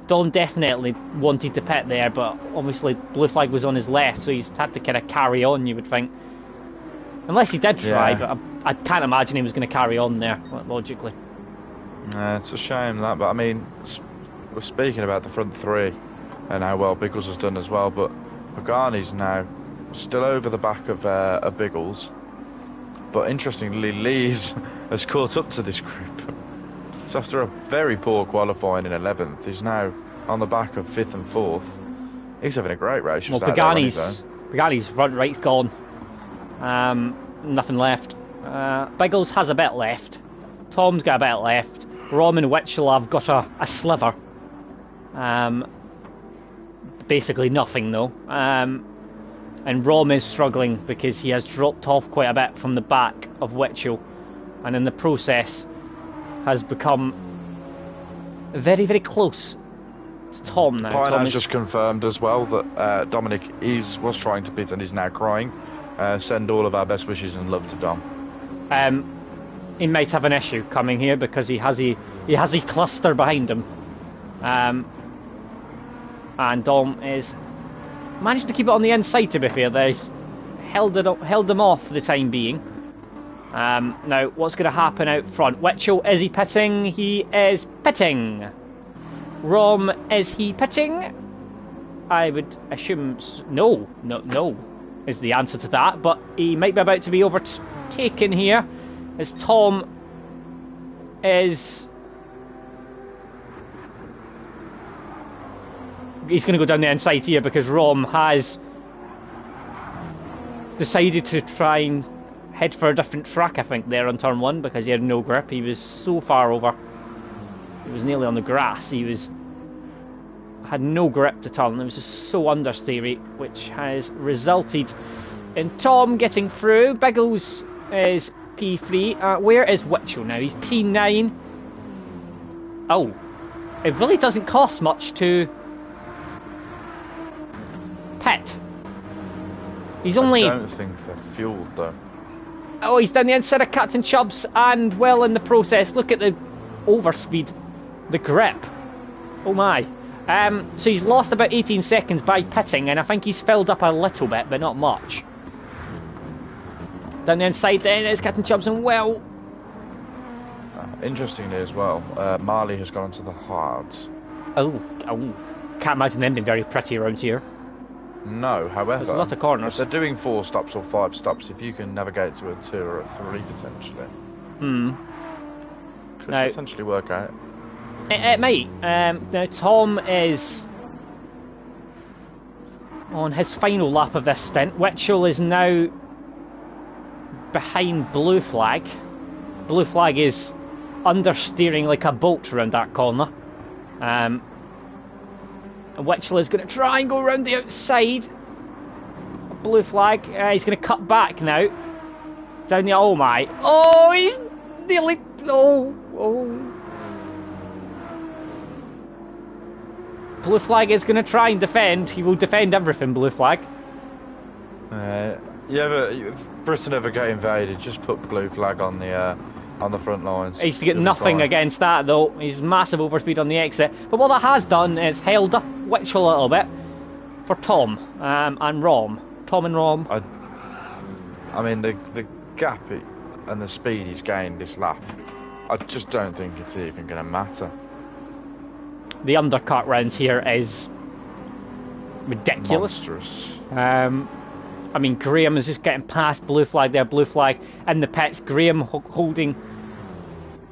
Dom definitely wanted to pit there, but obviously blue flag was on his left, so he's had to kind of carry on, you would think. Unless he did try, but I can't imagine he was going to carry on there, logically. It's a shame that, but I mean, we're speaking about the front 3 and how well Biggles has done as well, but Pagani's now still over the back of Biggles. But interestingly, Lee's has caught up to this group. So after a very poor qualifying in 11th, he's now on the back of 5th and 4th. He's having a great race. Well, Pagani's front right's gone. Nothing left. Biggles has a bit left. Tom's got a bit left. Rom and Witchell have got a sliver. Basically nothing though. And Rom is struggling because he has dropped off quite a bit from the back of Witchell, and in the process has become very, very close to Tom now. Pine has just confirmed as well that Dominic was trying to pit and is now crying. Send all of our best wishes and love to Dom. He might have an issue coming here because he has a cluster behind him. And Dom is managed to keep it on the inside, to be fair. They've held him off for the time being. Now, what's going to happen out front? Witchell, is he pitting? He is pitting. Rom, is he pitting? I would assume no is the answer to that, but he might be about to be overtaken here as Tom is... He's going to go down the inside here because Rom has decided to try and head for a different track, I think, there on turn 1 because he had no grip. He was so far over. He was nearly on the grass. He had no grip to turn. It was just so understeery, which has resulted in Tom getting through. Biggles is P3. Where is Witchell now? He's P9. Oh, it really doesn't cost much to pit. He's only... I don't think they're fueled though. Oh, he's down the inside of Captain Chubbs, and well, in the process, look at the overspeed, the grip. Oh my. So he's lost about 18 seconds by pitting, and I think he's filled up a little bit, but not much. Down the inside then is Captain Chubbs, and well... Interestingly as well, Marley has gone onto the hards. Oh, can't imagine them being very pretty around here. No, however, there's a lot of corners. If they're doing 4 stops or 5 stops, if you can navigate to a 2 or a 3 potentially, could potentially work out. It might. Now Tom is on his final lap of this stint. Witchell is now behind Blue Flag. Blue Flag is understeering like a boat around that corner. And Witchell is going to try and go around the outside. Blue Flag, he's going to cut back now. Down the... Oh my. Oh, he's nearly... Oh. Blue Flag is going to try and defend. He will defend everything, Blue Flag. Yeah, but if Britain ever get invaded, just put Blue Flag on the front lines. He's to get nothing against that though. He's massive overspeed on the exit. But what that has done is held up Witchell a little bit for Tom and Rom. Tom and Rom. I mean, the gap and the speed he's gained this lap, I just don't think it's even going to matter. The undercut round here is ridiculous. Monstrous. I mean, Graham is just getting past Blue Flag there. Blue Flag in the pits. Graham holding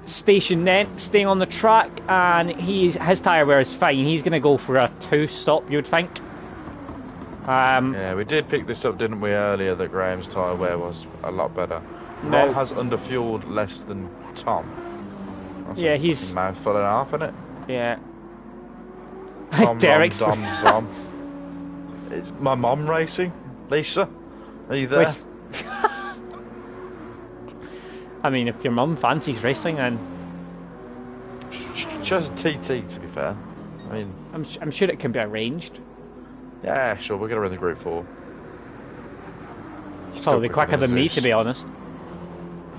station then, staying on the track, and his tyre wear is fine. He's going to go for a 2 stop, you would think. Yeah, we did pick this up, didn't we, earlier, that Graham's tyre wear was a lot better. Ron has underfueled less than Tom. That's he's... mouthful and a half, isn't it? Yeah. Derek's... Zom. It's my mum racing. Lisa, are you there? I mean, if your mum fancies racing, then she has a TT. To be fair, I mean, I'm sure it can be arranged. Yeah, sure. We're gonna run the Group 4. She's probably quicker than me, to be honest.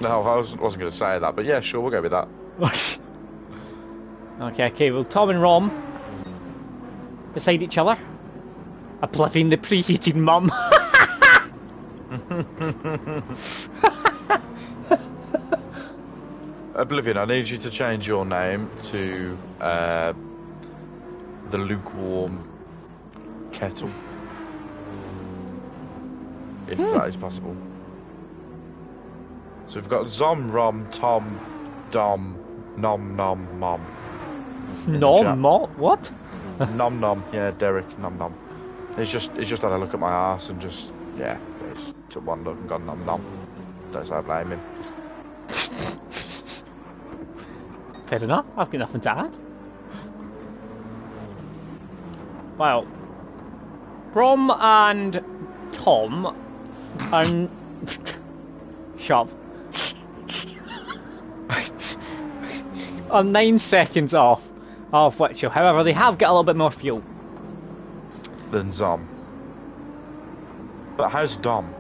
No, I wasn't going to say that, but yeah, sure, we'll go with that. Okay. Well, Tom and Rom beside each other, oblivion the preheated mum. Oblivion, I need you to change your name to the lukewarm kettle, if that is possible. So we've got Zom, Rom, Tom, Dom, Nom, Nom, Mom. Nom, Mom? What? Nom, Nom, yeah, Derek, Nom, Nom. He's just had a look at my arse and just, yeah, he's took one look and gone Nom, Nom. don't say I blame him. Fair enough. I've got nothing to add. Well, Brom and Tom and shove are 9 seconds off Witchell. However, they have got a little bit more fuel Than Zom. But how's Dom?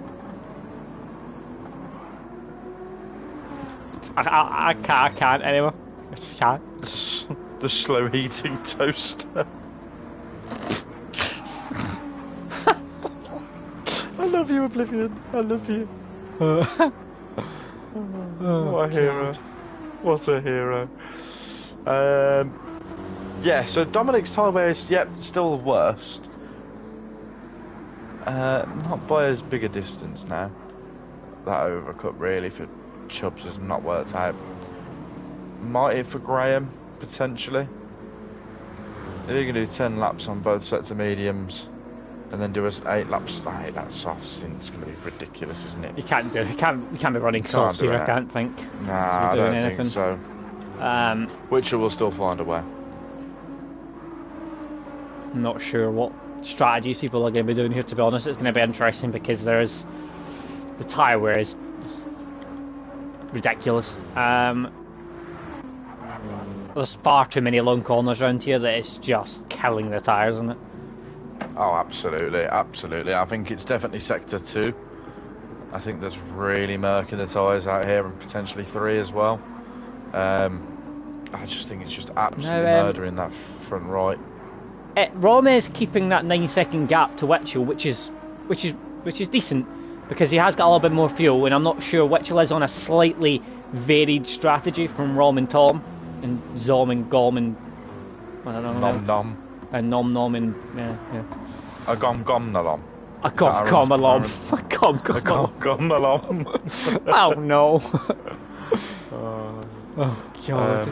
I can't anymore. I just can't. The slow heating toaster. I love you, Oblivion. I love you. What a hero. What a hero. Yeah, so Dominic's tyre wear is, still the worst. Not by as big a distance now. That overcut really for Chubbs has not worked out. Might it for Graham, potentially. If you can do 10 laps on both sets of mediums, and then do us 8 laps, that softs, it's going to be ridiculous, isn't it? You can't be running softs here, I can't think. Nah, I don't think so. Witcher will still find a way. I'm not sure what strategies people are going to be doing here, to be honest. It's going to be interesting because the tyre wear is ridiculous. There's far too many long corners around here that it's just killing the tyres, isn't it? Oh, absolutely, absolutely. I think it's definitely sector 2. I think that's really murking the tyres out here, and potentially 3 as well. I just think it's just absolutely murdering that front right. Rome is keeping that 9-second gap to Witchell, which is decent because he has got a little bit more fuel, and I'm not sure Witchell is on a slightly varied strategy from Rom and Tom, and Zom and Gom and I don't know. Nom nom. And nom nom and yeah. A gom gom nalom. A gom alom. A gom gom alom. Oh no. Oh god.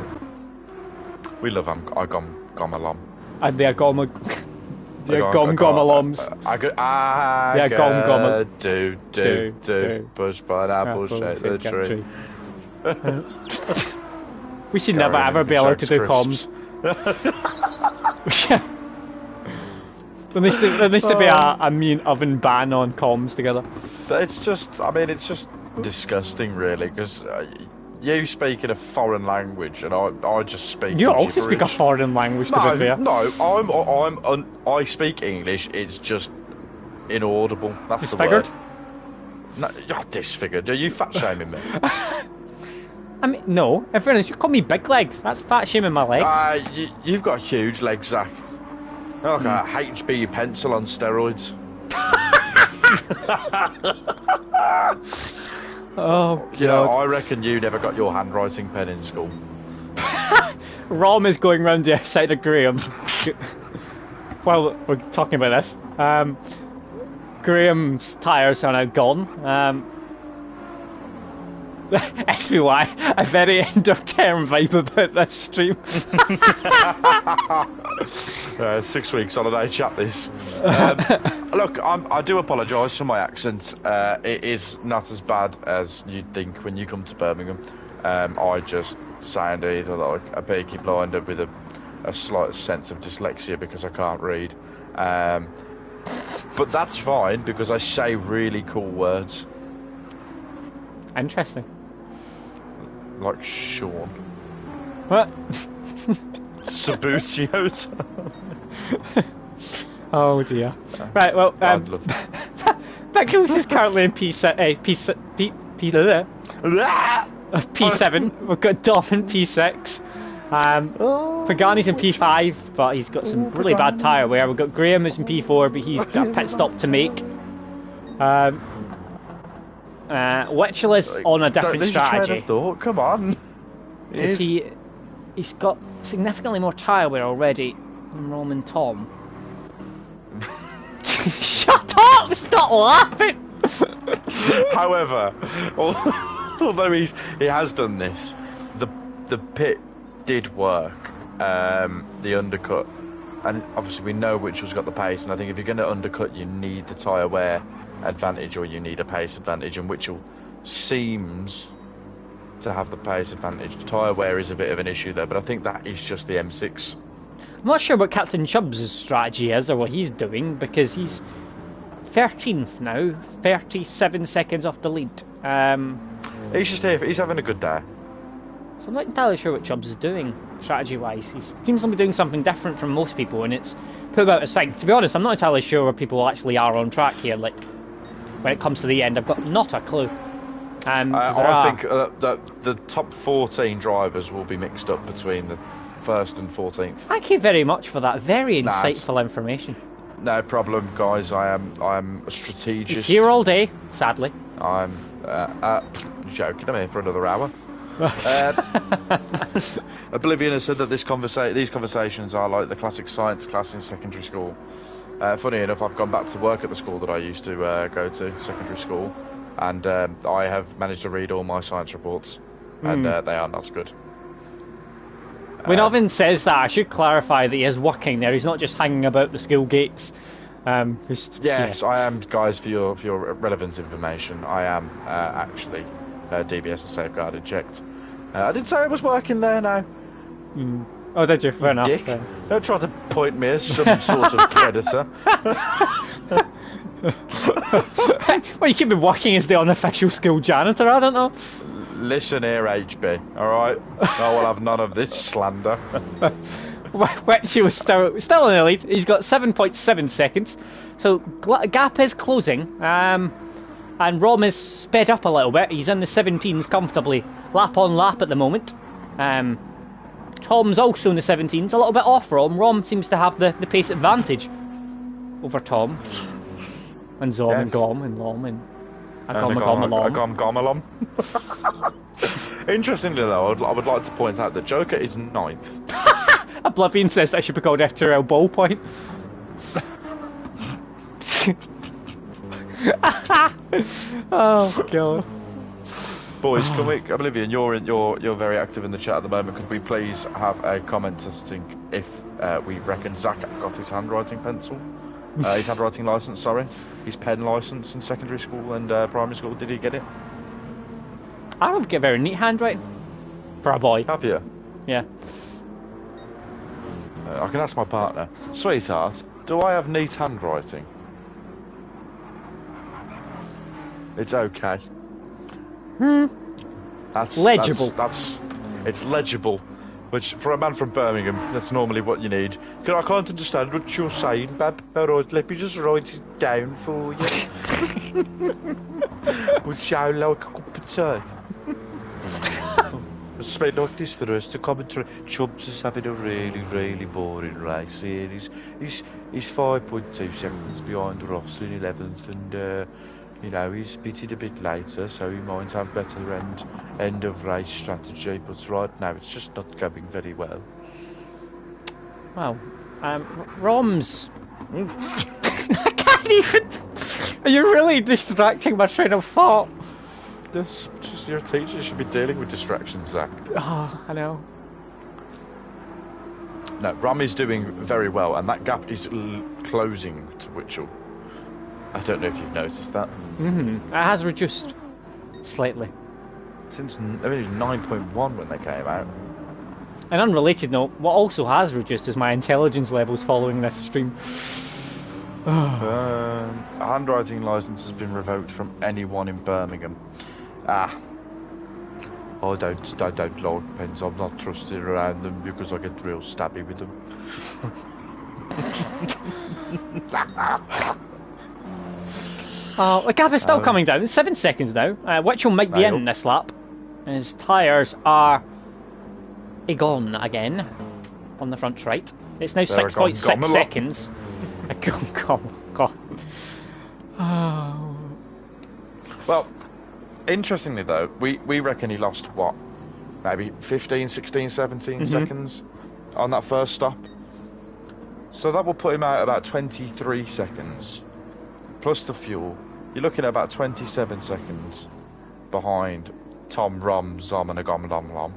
We love them. A gom alom. And they're gom aloms. Yeah, gom do push pineapple shake the tree. We should never ever be allowed to do comms. There needs to be a mean oven ban on comms together. It's just disgusting, really, because you speak in a foreign language, and I just speak. You also speak a foreign language, to be fair. No, I speak English. It's just inaudible. That's disfigured? The word. No, you're disfigured. Are you fat shaming me? I mean, no. In fairness, you call me big legs. That's fat shaming my legs. You've got huge legs, Zach. You're like a HB pencil on steroids. Oh, God. You know, I reckon you never got your handwriting pen in school. Rom is going round the outside of Graham. While we're talking about this, Graham's tyres are now gone. SPY, a very end-of-term vibe about this stream. 6 weeks holiday chat this. Look, I do apologise for my accent. It is not as bad as you'd think when you come to Birmingham. I just sound either like a peaky blinder with a slight sense of dyslexia because I can't read. But that's fine because I say really cool words. Interesting. Like Sean. What? Sabutio. Oh dear. Right, well, Beckles is currently in P7. We've got Dom in P6. Pagani's in P5, but he's got some really bad tyre wear. We've got Graham is in P4, but he's got a pit stop to make. Witchell is on a different strategy. Come on. Because he's got significantly more tyre wear already than Roman Tom. Shut up! Stop laughing! However, although he has done this, the pit did work. The undercut, and obviously we know Witchell's got the pace, and I think if you're going to undercut, you need the tyre wear advantage or you need a pace advantage, and Witchell seems to have the pace advantage. Tyre wear is a bit of an issue there, but I think that is just the M6. I'm not sure what Captain Chubb's strategy is or what he's doing, because he's 13th now, 37 seconds off the lead. He's just here. He's having a good day. So I'm not entirely sure what Chubbs is doing strategy-wise. He seems to be doing something different from most people, and it's put about aside. To be honest, I'm not entirely sure where people actually are on track here. Like when it comes to the end, I've got not a clue. I think that the top 14 drivers will be mixed up between the 1st and 14th. Thank you very much for that very insightful information. No problem, guys. I am a strategist. He's here all day, sadly. I'm joking. I'm here for another hour. Oblivion has said that these conversations are like the classic science class in secondary school. Funny enough, I've gone back to work at the school that I used to go to, secondary school, and I have managed to read all my science reports, and they are not good. When Oven says that, I should clarify that he is working there. He's not just hanging about the school gates. Yes, I am, guys. For your relevant information, I am actually DBS and safeguarded checked. I didn't say I was working there now. Oh, did you? Fair enough. Dick. Don't try to point me as some sort of predator. Well, you could be working as the unofficial school janitor. I don't know. Listen here, HB. All right, I will have none of this slander. Which he was still in the lead. He's got 7.7 seconds, so gap is closing. And Rom is sped up a little bit. He's in the 17s comfortably, lap on lap at the moment. Tom's also in the 17s, a little bit off Rom. Rom seems to have the pace advantage over Tom. And Zom and Gom and Lom and Agom. Interestingly though, I would like to point out that Joker is 9th. Oblivion says that should be called FTRL ballpoint. Oh god. Boys, can we, Oblivion, you're very active in the chat at the moment. Could we please have a comment testing if we reckon Zach got his handwriting pencil? His handwriting licence, sorry. His pen licence in secondary school and primary school, did he get it? I would get very neat handwriting. For a boy. Have you? Yeah. I can ask my partner. Sweetheart, do I have neat handwriting? It's okay. That's legible. It's legible. Which, for a man from Birmingham, that's normally what you need. I can't understand what you're saying, Bab. Alright, let me just write it down for you. Would sound like a cup of tea. It's been like this for us to commentary. Chubbs is having a really, really boring race here. He's 5.2 seconds behind Ross in 11th, and you know, he's pitted a bit later, so he might have better end of race strategy, but right now it's just not going very well. Well, Rom's... I can't even... Are you really distracting my train of thought? Just your teacher should be dealing with distractions, Zach. Oh, I know. No, Rom is doing very well, and that gap is closing to Witchell. I don't know if you've noticed that. It has reduced slightly. Since 9.1 when they came out. An unrelated note, what also has reduced is my intelligence levels following this stream. A handwriting licence has been revoked from anyone in Birmingham. I don't like pens. I'm not trusted around them because I get real stabby with them. The gap is still coming down. 7 seconds now. Witchell might be in this lap. His tyres are gone again on the front right. It's now 6.6 seconds. Well, interestingly though, we reckon he lost what? Maybe 15, 16, 17 seconds on that first stop. So that will put him out about 23 seconds. Plus the fuel, you're looking at about 27 seconds behind Tom, Rom, Zom and Agom Lom Lom.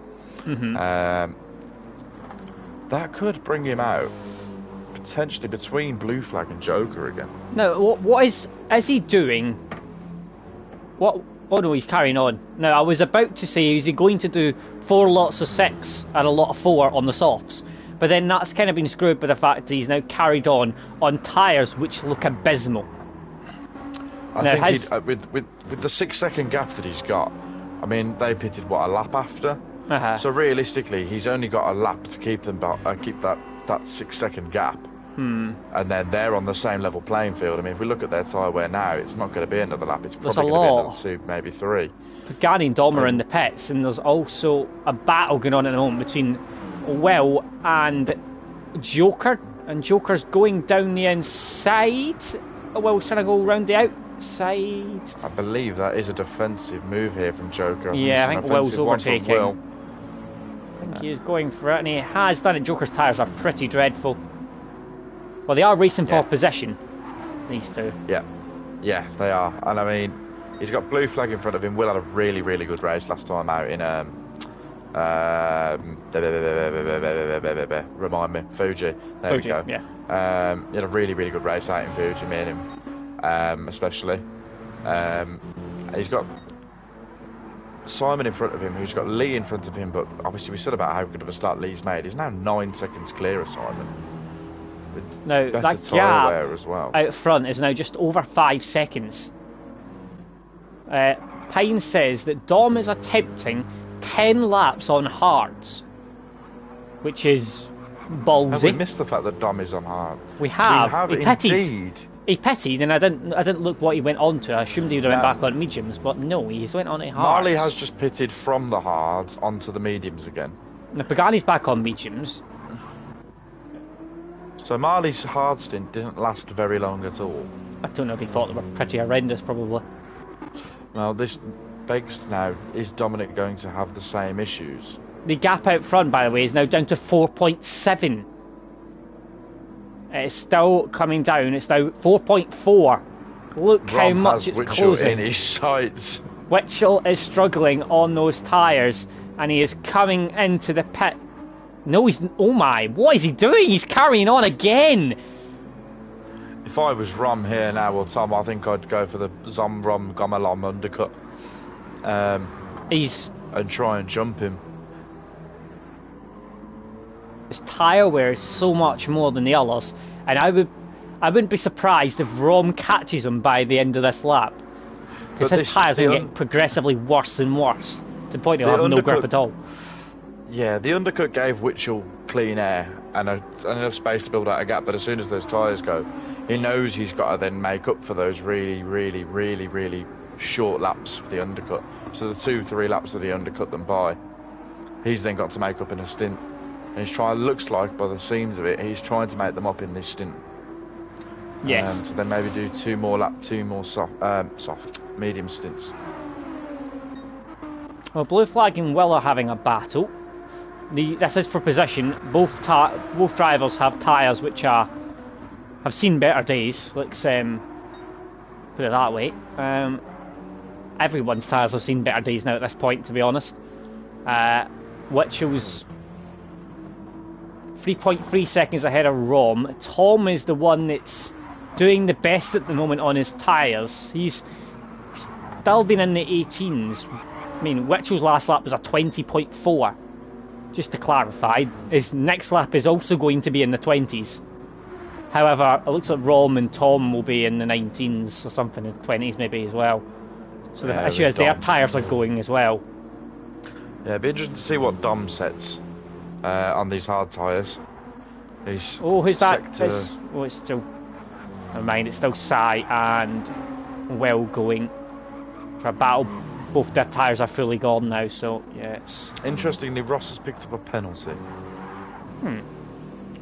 That could bring him out potentially between Blue Flag and Joker again. No, what is he doing? What Oh no, he's carrying on. Now, I was about to say, is he going to do 4 lots of 6 and a lot of 4 on the softs? But then that's kind of been screwed by the fact that he's now carried on tyres which look abysmal. I now, think with the 6-second gap that he's got, I mean, they pitted, what, a lap after? So realistically, he's only got a lap to keep them keep that 6-second gap. And then they're on the same level playing field. I mean, if we look at their tyre wear now, it's not going to be another lap. It's probably going to be another 2, maybe 3. Pagani and Dom are in the pits, and there's also a battle going on at the moment between Will and Joker. And Joker's going down the inside. Will's trying to go round the outside. I believe that is a defensive move here from Joker. Yeah, I think Will's overtaking. Will. I think he is going for it, and he has done it. Joker's tyres are pretty dreadful. Well, they are racing for position, these two. Yeah, they are. And I mean, he's got blue flag in front of him. Will had a really, really good race last time out in remind me, Fuji. There Fuji, we go. Yeah. He had a really, really good race out in Fuji, me and him, especially. He's got Simon in front of him, who's got Lee in front of him, but obviously we said about how good of a start Lee's made. He's now 9 seconds clear of Simon. Now, that gap as well. out front is now just over 5 seconds. Pine says that Dom is attempting 10 laps on hards, which is ballsy. Have we missed the fact that Dom is on hard? We have. He pitted. He pitted, and I didn't look what he went on to. I assumed he would have went back on mediums, but no, he went on to hards. Marley has just pitted from the hards onto the mediums again. Now, Pagani's back on mediums. So Marley's hard stint didn't last very long at all. I don't know if he thought they were pretty horrendous, probably. Well, this begs now, is Dominic going to have the same issues? The gap out front, by the way, is now down to 4.7. It's still coming down. It's now 4.4. Look how much it's closing. In his sights. Witchell is struggling on those tyres, and he is coming into the pit. No, he's... Oh my, what is he doing? He's carrying on again! If I was Rom here now, or Tom, I think I'd go for the Zom Rom Gomalom undercut. And try and jump him. His tyre wear is so much more than the others, and I wouldn't be surprised if Rom catches him by the end of this lap. Because his tyres are getting progressively worse and worse, to the point he'll have no grip at all. Yeah, the undercut gave Witchell clean air and enough space to build out a gap, but as soon as those tyres go, he knows he's got to then make up for those really, really, really, really short laps for the undercut. So the 2-3 laps that he undercut them by, he's then got to make up in a stint. And he's trying, looks like by the seams of it, he's trying to make them up in this stint. Yes. So then maybe do 2 more soft, medium stints. Well, Blue Flag and Will are having a battle. This is for position. Both drivers have tyres which have seen better days. Let's put it that way. Everyone's tyres have seen better days now at this point, to be honest. Witchell's 3.3 seconds ahead of Rom. Tom is the one that's doing the best at the moment on his tyres. He's still been in the 18s. I mean, Witchell's last lap was a 20.4. Just to clarify, his next lap is also going to be in the 20s. However, it looks like Rom and Tom will be in the 19s or something, in the 20s maybe as well. So the issue is their tyres are going as well. Yeah, it'd be interesting to see what Dom sets on these hard tyres. Who's that? It's still... Never mind, it's still Sai and Will going for a battle. Both their tyres are fully gone now, so yeah, it's... Interestingly, Ross has picked up a penalty.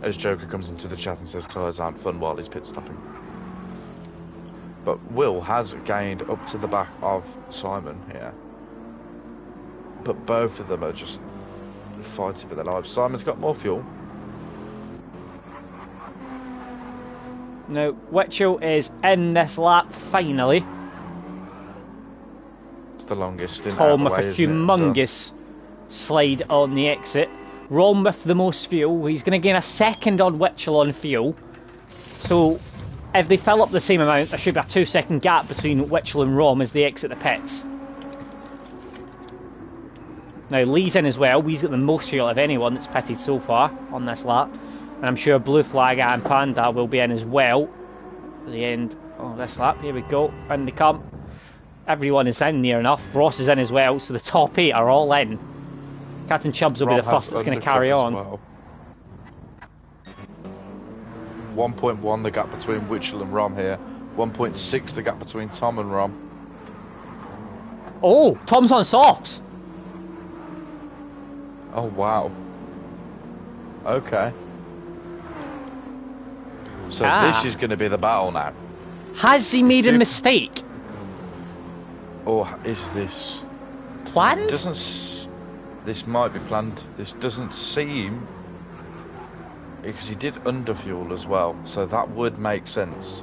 As Joker comes into the chat and says tyres aren't fun while he's pit stopping. But Will has gained up to the back of Simon here. But both of them are just fighting for their lives. Simon's got more fuel. Now, Witchell is in this lap finally. It's the longest stint. Tom with a humongous slide on the exit. Rom with the most fuel. He's going to gain a second on Witchell on fuel. So, if they fill up the same amount, there should be a 2-second gap between Witchell and Rom as they exit the pits. Now Lee's in as well. Lee's got the most fuel of anyone that's pitted so far on this lap. And I'm sure Blue Flag and Panda will be in as well at the end of this lap. Here we go. In they come. Everyone is in near enough. Ross is in as well, so the top 8 are all in. Captain Chubbs will be the first that's going to carry on. Well. 1.1 the gap between Witchell and Rom here. 1.6 the gap between Tom and Rom. Oh, Tom's on softs. Oh wow. Okay. So this is going to be the battle now. Has he made a mistake? Or is this planned? This might be planned. This doesn't seem, because he did underfuel as well, so that would make sense.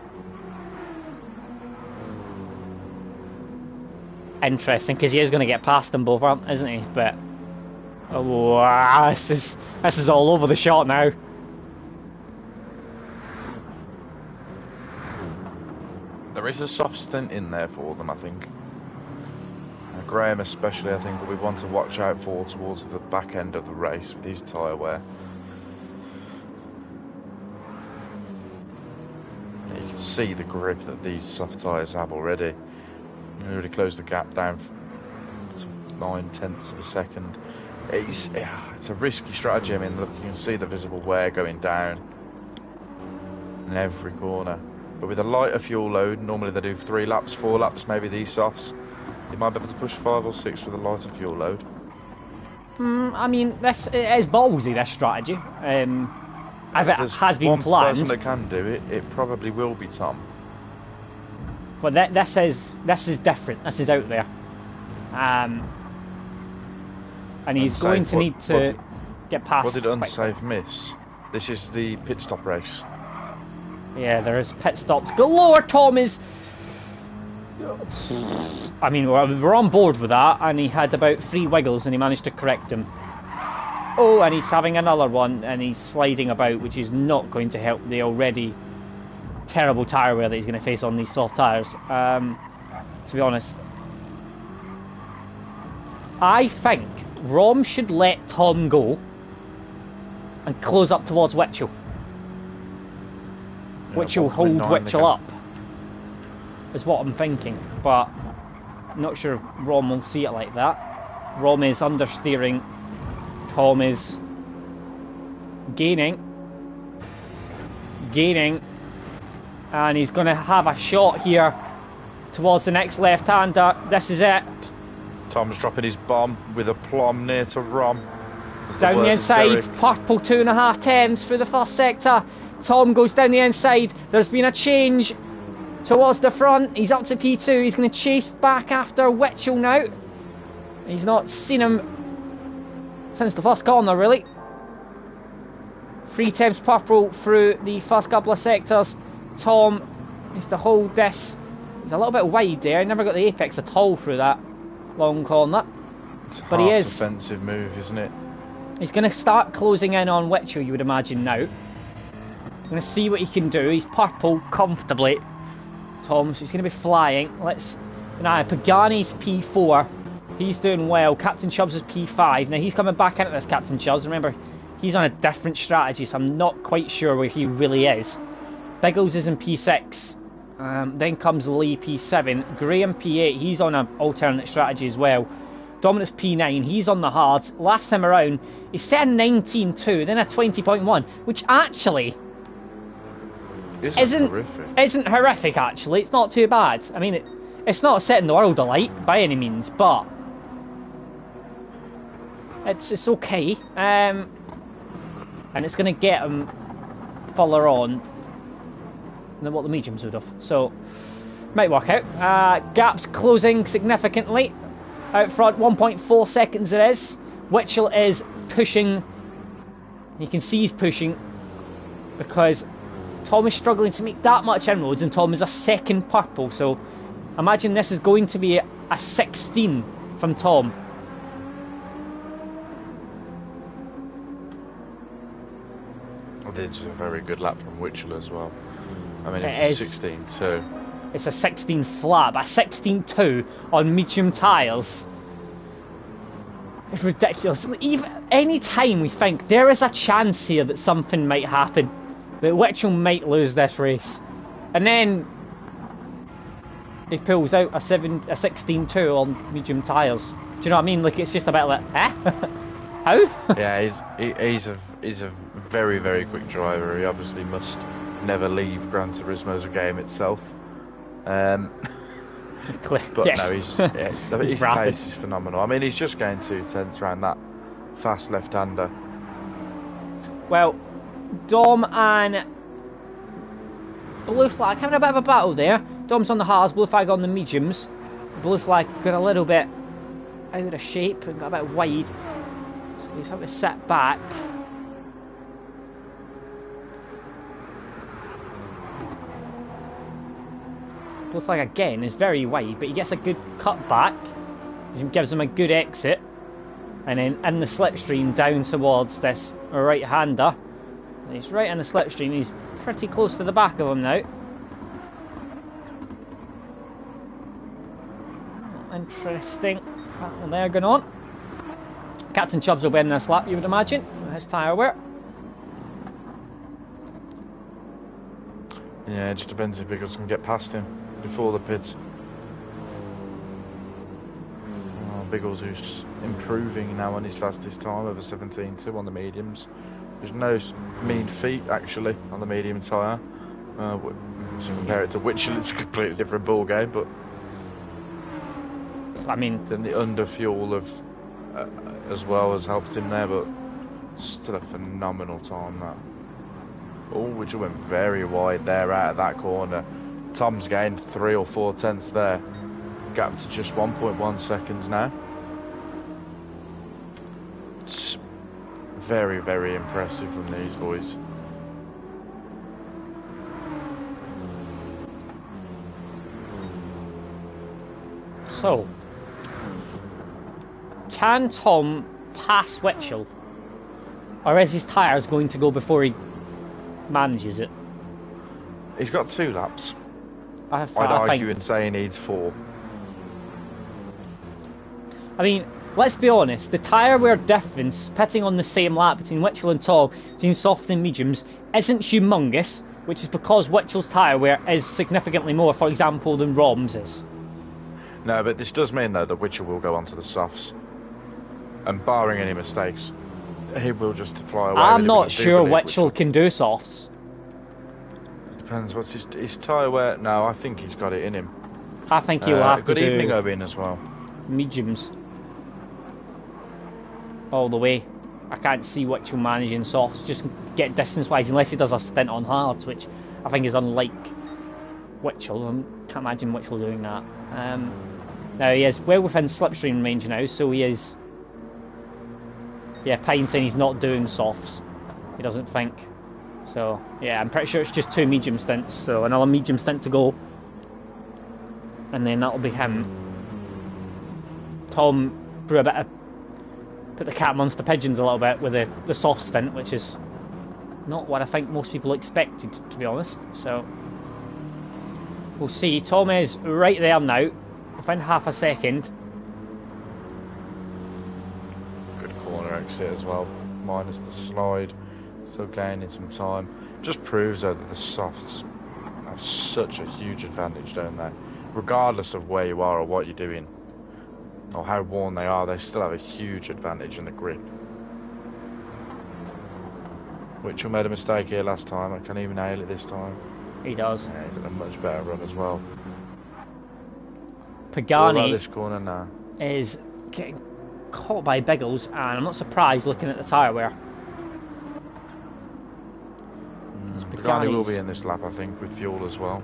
Interesting, because he is going to get past them both, isn't he? But oh, this is all over the shot now. There is a soft stint in there for them, I think. Graham especially, I think, will be one to watch out for towards the back end of the race with his tyre wear. You can see the grip that these soft tyres have already. They already closed the gap down to 9/10 of a second. It's a risky strategy. I mean, look, you can see the visible wear going down in every corner. But with a lighter fuel load, normally they do 3 laps, 4 laps, maybe these softs. You might be able to push 5 or 6 with a lighter fuel load. I mean, it is ballsy, this strategy. If it has been planned. One person that can do it, it probably will be Tom. But this is different. This is out there, and he's going to need to get past. What did Unsafe miss? This is the pit stop race. Yeah, there is pit stops galore. Tom is. I mean, we're on board with that, and he had about 3 wiggles, and he managed to correct them. Oh, and he's having another one, and he's sliding about, which is not going to help the already terrible tyre wear that he's going to face on these soft tyres. To be honest, I think Rom should let Tom go and close up towards Witchell. Witchell hold Witchell up, is what I'm thinking, but I'm not sure if Rom will see it like that. Rom is understeering. Tom is gaining, and he's going to have a shot here towards the next left-hander. This is it. Tom's dropping his bomb with a plumb near to Rom. Down the inside, purple 2.5 temps through the first sector. Tom goes down the inside. There's been a change towards the front. He's up to P2. He's going to chase back after Witchell now. He's not seen him since the first corner, really. 3 temps purple through the first couple of sectors. Tom needs to hold this. He's a little bit wide there. He never got the apex at all through that long corner. But he is. Defensive move, isn't it? He's going to start closing in on Witchell, you would imagine now. Going to see what he can do. He's purple comfortably. Tom, so he's going to be flying. Pagani's P4. He's doing well. Captain Chubbs is P5. Now he's coming back into this, Captain Chubbs. Remember, he's on a different strategy, so I'm not quite sure where he really is. Biggles is in P6. Then comes Lee P7. Graham P8. He's on an alternate strategy as well. Dominus P9. He's on the hards. Last time around, he set a 19.2, then a 20.1, which actually isn't horrific. Actually, it's not too bad. I mean, it's not setting the world alight by any means, but it's okay. And it's going to get him fuller on than what the mediums would have. So might work out. Gaps closing significantly. Out front, 1.4 seconds it is. Witchell is pushing. You can see he's pushing because Tom is struggling to make that much inroads, and Tom is a second purple. So imagine this is going to be a 16 from Tom. It's a very good lap from Witchell as well. I mean, it's a 16.2. It's a 16 flat, a 16.2 on medium tyres. It's ridiculous. Even any time we think there is a chance here that something might happen, that Witchell might lose this race, and then he pulls out a 16.2 on medium tyres. Do you know what I mean? Like, it's just a bit like, how? Yeah, he's a very, very quick driver. He obviously must never leave Gran Turismo's game itself. But yes. no, his rapid. pace is phenomenal. I mean, he's just going 2/10 around that fast left-hander. Well, Dom and Blue Flag having a bit of a battle there. Dom's on the hards, Blue Flag on the mediums. Blue Flag got a little bit out of shape and got a bit wide, so he's having to sit back. Blue Flag again is very wide, but he gets a good cut back, which gives him a good exit, and then in the slipstream down towards this right-hander. He's right in the slipstream. He's pretty close to the back of him now. Interesting battle there going on. Captain Chubbs will win this lap, you would imagine, with his tyre wear. Yeah, it just depends if Biggles can get past him before the pits. Oh, Biggles, who's improving now on his fastest time over 17.2 on the mediums. There's no mean feat actually on the medium tyre. So compare it to Witchell, it's a completely different ball game, but I mean, then the under fuel of as well has helped him there, but still a phenomenal time that. Oh, Witchell went very wide there out of that corner. Tom's gained 3 or 4 tenths there. Gap to just 1.1 seconds now. It's very, very impressive from these boys. So, can Tom pass Witchell, or is his tyres going to go before he manages it? He's got 2 laps. I'd argue and say he needs 4. I mean, let's be honest, the tyre wear difference, pitting on the same lap between Witchell and Tom, between soft and mediums, isn't humongous, which is because Witchell's tyre wear is significantly more, for example, than Rom's is. No, but this does mean though that Witchell will go onto the softs, and barring any mistakes, he will just fly away. I'm not sure Witchell can do softs. Depends what's his tyre wear. No, I think he's got it in him. I think he'll have to do... Good evening, Owen, as well. Mediums. All the way. I can't see Witchell managing softs, just get distance-wise, unless he does a stint on hards, which I think is unlike Witchell. I can't imagine Witchell doing that. Now he is well within slipstream range now, so he is... Yeah, Pine saying he's not doing softs. He doesn't think. So, yeah, I'm pretty sure it's just 2 medium stints, so another medium stint to go. And then that'll be him. Tom threw a bit of... put the cat amongst the pigeons a little bit with the soft stint, which is not what I think most people expected, to be honest. So, we'll see. Tom is right there now, within half a second. Good corner exit as well, minus the slide. Still gaining some time. Just proves though that the softs have such a huge advantage, don't they? Regardless of where you are or what you're doing, or how worn they are, they still have a huge advantage in the grip. Witchell made a mistake here last time. I can't even nail it this time. He does. Yeah, he's in a much better run as well. Pagani this corner now is getting caught by Biggles, and I'm not surprised looking at the tyre wear. Pagani will be in this lap, I think, with fuel as well.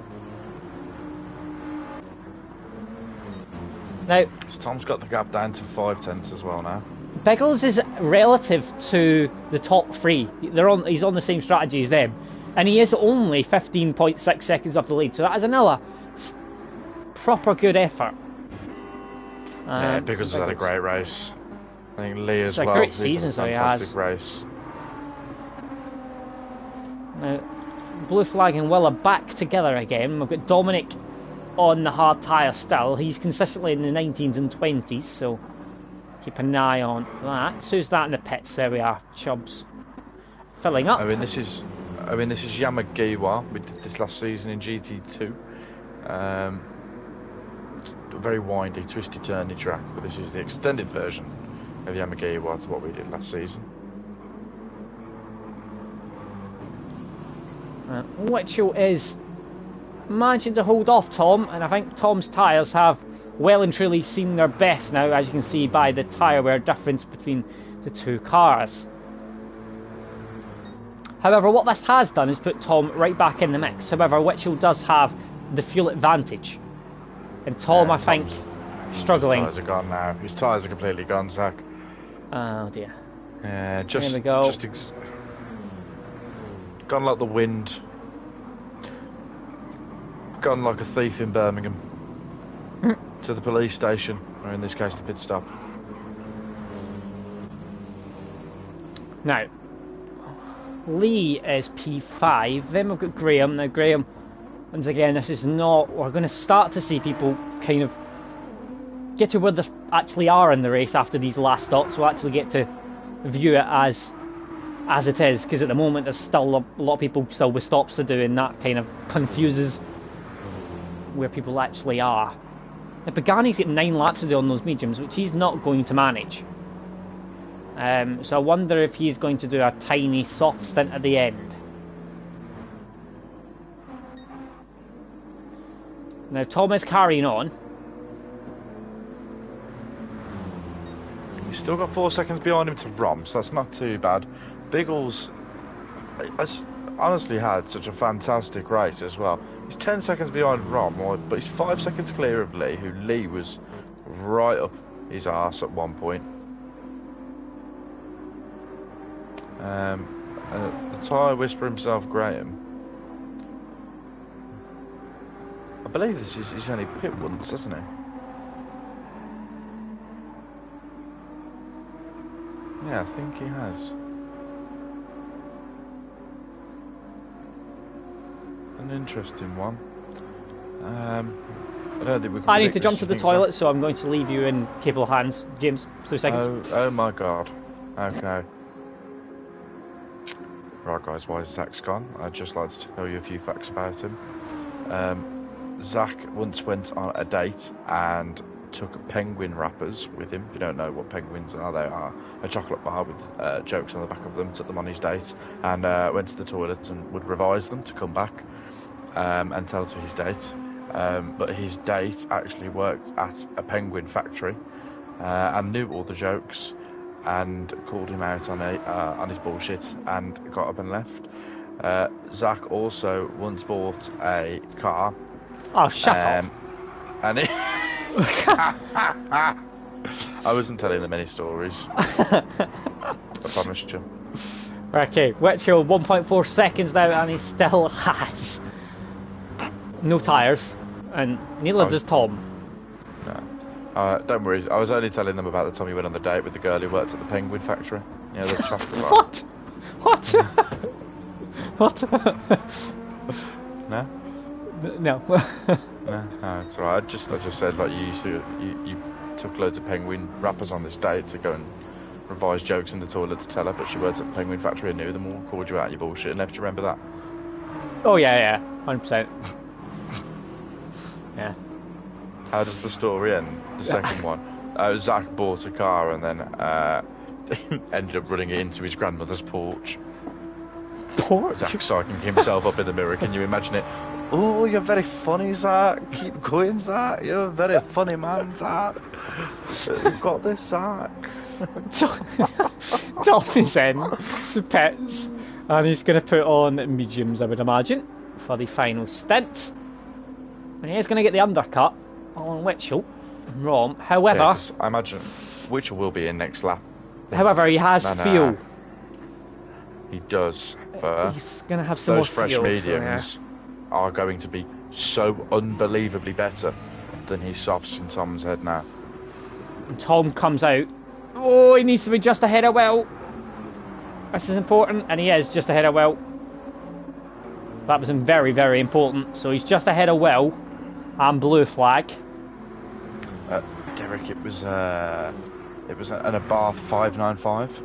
Now, so Tom's got the gap down to 5 tenths as well now. Biggles is relative to the top 3. He's on the same strategy as them, and he is only 15.6 seconds off the lead. So that is another proper good effort. Yeah, Biggles has had a great race. I think Lee as well. It's a great season, so he has. Race. Now, Blue Flag and Will are back together again. We've got Dominic on the hard tyre still. He's consistently in the 19s and 20s, so keep an eye on that. So who's that in the pits? There we are. Chubbs filling up. I mean, this is Yamagiwa. We did this last season in GT2. A very windy, twisty, turny track, but this is the extended version of Yamagiwa to what we did last season. Witchell is managing to hold off Tom, and I think Tom's tyres have well and truly seen their best now, as you can see by the tyre wear difference between the two cars. However, what this has done is put Tom right back in the mix. However, Witchell does have the fuel advantage, and Tom, I think, struggling. His tyres are gone now. His tyres are completely gone, Zach. Oh dear. Yeah, Here we go. Gone like the wind. Gone like a thief in Birmingham. To the police station, or in this case the pit stop. Now, Lee is P5, then we've got Graham. Now Graham, once again, this is not, we're going to start to see people kind of get to where they actually are in the race after these last stops. We'll actually get to view it as it is, because at the moment there's still a lot of people still with stops to do, and that kind of confuses where people actually are. Now, Pagani's got 9 laps to do on those mediums, which he's not going to manage. So I wonder if he's going to do a tiny soft stint at the end. Now Tom is carrying on. He's still got 4 seconds behind him to Rom, so that's not too bad. Biggles has honestly had such a fantastic race as well. He's 10 seconds behind Rom, but he's 5 seconds clear of Lee, who Lee was right up his arse at one point. And the tyre whisperer himself, Graham. I believe he's only pit once, hasn't he? Yeah, I think he has. An interesting one. I don't think we can. I need to jump to the toilet, so I'm going to leave you in capable hands. James, 2 seconds. Oh my god. Okay. Right guys, why is Zach's gone? I'd just like to tell you a few facts about him. Zach once went on a date and took penguin wrappers with him. If you don't know what penguins are, they are a chocolate bar with jokes on the back of them. Took them on his date and went to the toilet and would revise them to come back and tell to his date. But his date actually worked at a penguin factory and knew all the jokes and called him out on his bullshit and got up and left. Zach also once bought a car. Oh, shut up. And it I wasn't telling them any stories. I promised you. Okay, Witchell 1.4 seconds now, and he still has no tyres, and neither does Tom. No. Don't worry, I was only telling them about the time he went on the date with the girl who worked at the penguin factory. You know, the chocolate bar. What? What? No? No. No, it's alright. I just said like you took loads of penguin wrappers on this date to go and revise jokes in the toilet to tell her, but she worked at the penguin factory and knew them all, called you out your bullshit and left. You remember that? Oh yeah, 100%. Yeah. How does the story end? The second one. Zach bought a car and then ended up running it into his grandmother's porch. Porch? Zach psyching himself up in the mirror. Can you imagine it? Oh, you're very funny, Zach. Keep going, Zach. You're a very funny man, Zach. You've got this, Zach. Tom is in the pits, and he's going to put on mediums, I would imagine, for the final stint. And he is going to get the undercut on Witchell and Rom. However, yeah, I imagine Witchell will be in next lap. However, he has fuel. He does, but he's going to have some more fresh fuel, mediums are going to be so unbelievably better than his softs in Tom's head now. And Tom comes out. Oh, he needs to be just ahead of Will. This is important, and he is just ahead of Will. That was very, very important. So he's just ahead of Will and blue flag. Derek, it was It was an Abarth 595.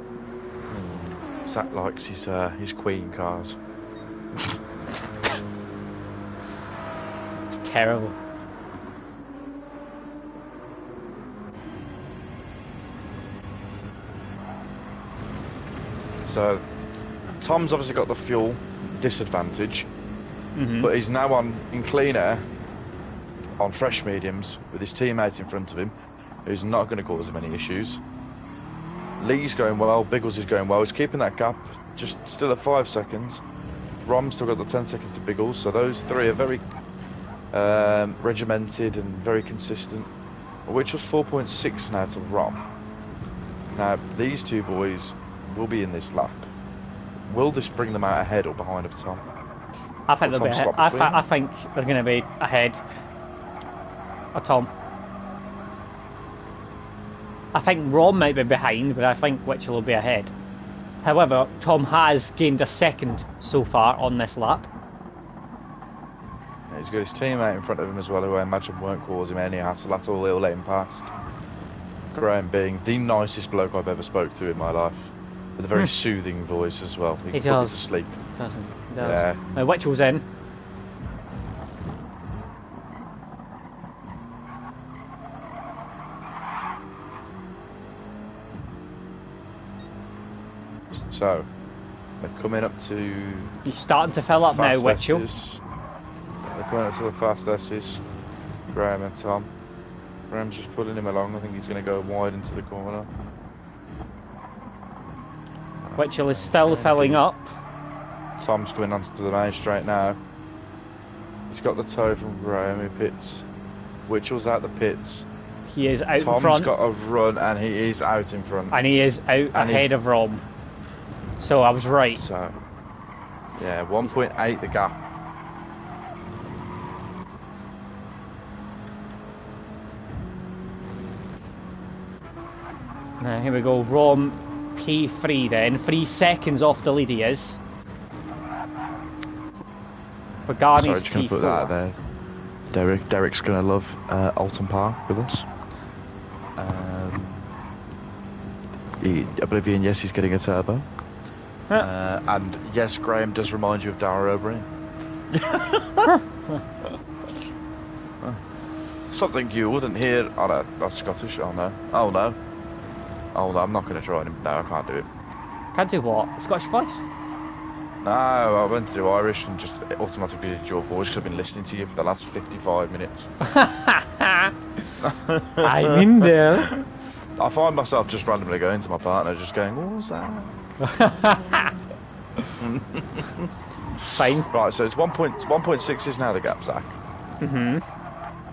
Zach likes his Queen cars. It's terrible. So, Tom's obviously got the fuel disadvantage, but he's now in clean air, on fresh mediums, with his teammate in front of him, who's not going to cause him any issues. Lee's going well, Biggles is going well, he's keeping that gap, just still at 5 seconds. Rom's still got the 10 seconds to Biggles, so those three are very regimented and very consistent, which was 4.6 now to Rom. Now, these two boys will be in this lap. Will this bring them out ahead or behind of Tom? I think they'll be ahead. I think they're going to be ahead of Tom. I think Rom might be behind, but I think Witchell will be ahead. However, Tom has gained a second so far on this lap. He's got his teammate in front of him as well, who I imagine won't cause him any hassle. That's all he'll let him past. Graham being the nicest bloke I've ever spoke to in my life, with a very soothing voice as well. He does. To sleep. Doesn't. He does. Yeah. Now Witchell's in. So, they're coming up to... He's starting to fill up now, Witchell. They're coming up to the fast S's. Graham and Tom. Graham's just pulling him along. I think he's going to go wide into the corner. Witchell is still filling up. Tom's going onto the main straight now. He's got the toe from Graham who pits. Witchell's out the pits. He is out in front. Tom's got a run and he is out in front. And he is out ahead of Rom. So I was right. So, yeah, 1.8 the gap. Now here we go. Rom P3 then. 3 seconds off the lead he is. Pagani's Sorry, just going to put that out there. Derek's going to love Alton Park with us. Oblivion, yes, he's getting a turbo. And yes, Graham does remind you of Dara O'Brien. Something you wouldn't hear on a Scottish, oh no. Oh no. Oh no, I'm not going to try him. No, I can't do it. Can't do what? Scottish voice? No, I went to do Irish and just automatically did your voice because I've been listening to you for the last 55 minutes. I'm in there. I find myself just randomly going to my partner, just going, what was that? It's fine. Right, so it's 1.6 is now the gap, Zach.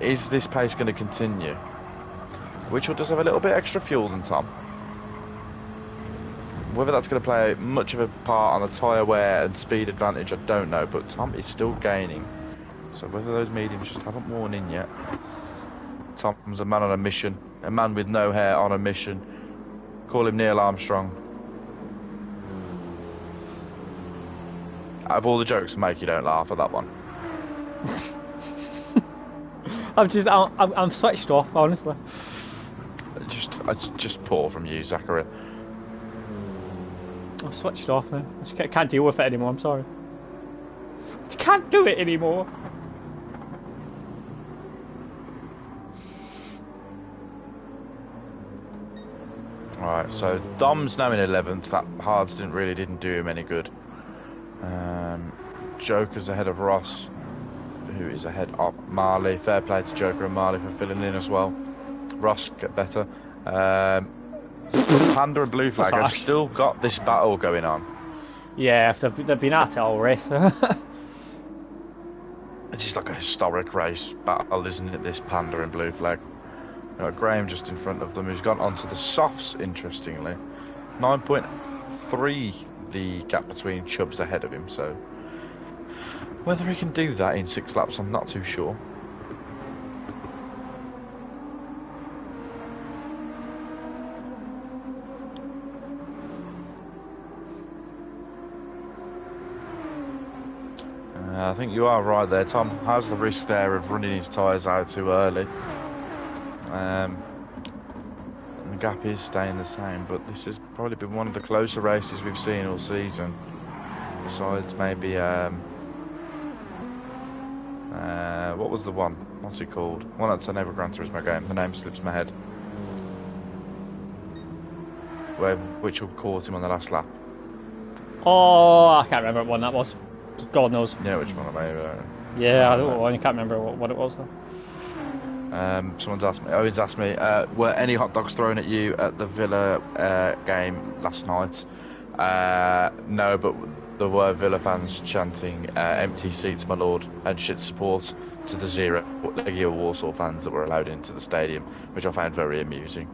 Is this pace going to continue? Witchell does have a little bit extra fuel than Tom. Whether that's going to play much of a part on the tyre wear and speed advantage, I don't know, but Tom is still gaining. So whether those mediums just haven't worn in yet. Tom's a man on a mission, a man with no hair on a mission. Call him Neil Armstrong. Out of all the jokes I make, you don't laugh at that one. I'm switched off, honestly. Just poor from you, Zachary. I've switched off now. I just can't deal with it anymore, I'm sorry. I can't do it anymore. Alright, so Dom's now in 11th. That hards didn't do him any good. Joker's ahead of Ross, who is ahead of Marley. Fair play to Joker and Marley for filling in as well. Ross, get better. Panda and Blue Flag have still got this battle going on. Yeah, they've been at it all race. It's just like a historic race battle, isn't it, this Panda and Blue Flag? Graham just in front of them, who's gone onto the softs, interestingly. 9.3 the gap between Chubbs ahead of him, so... Whether he can do that in 6 laps, I'm not too sure. I think you are right there. Tom has the risk there of running his tyres out too early. gap is staying the same, but this has probably been one of the closer races we've seen all season. Besides maybe, what was the one? What's it called? One that's an Ever Gran Turismo game. The name slips my head. Which caught him on the last lap. Oh, I can't remember what one that was. God knows. Yeah, which one? Yeah, I don't know. I can't remember what it was though. Someone's asked me. Owen's asked me. Were any hot dogs thrown at you at the Villa game last night? No, but there were Villa fans chanting "empty seats, my lord" and shit support to the zero Legia Warsaw fans that were allowed into the stadium, which I found very amusing.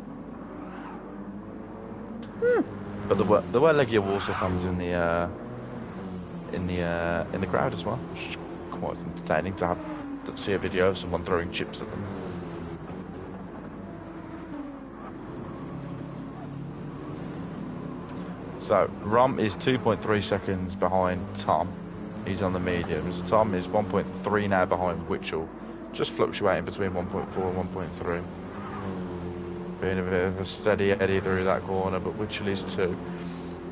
But there were Legia Warsaw fans in the crowd as well, which is quite entertaining to see a video of someone throwing chips at them. So Rom is 2.3 seconds behind Tom. He's on the mediums. Tom is 1.3 now behind Witchell, just fluctuating between 1.4 and 1.3. Being a bit of a steady eddy through that corner, but Witchell is 2.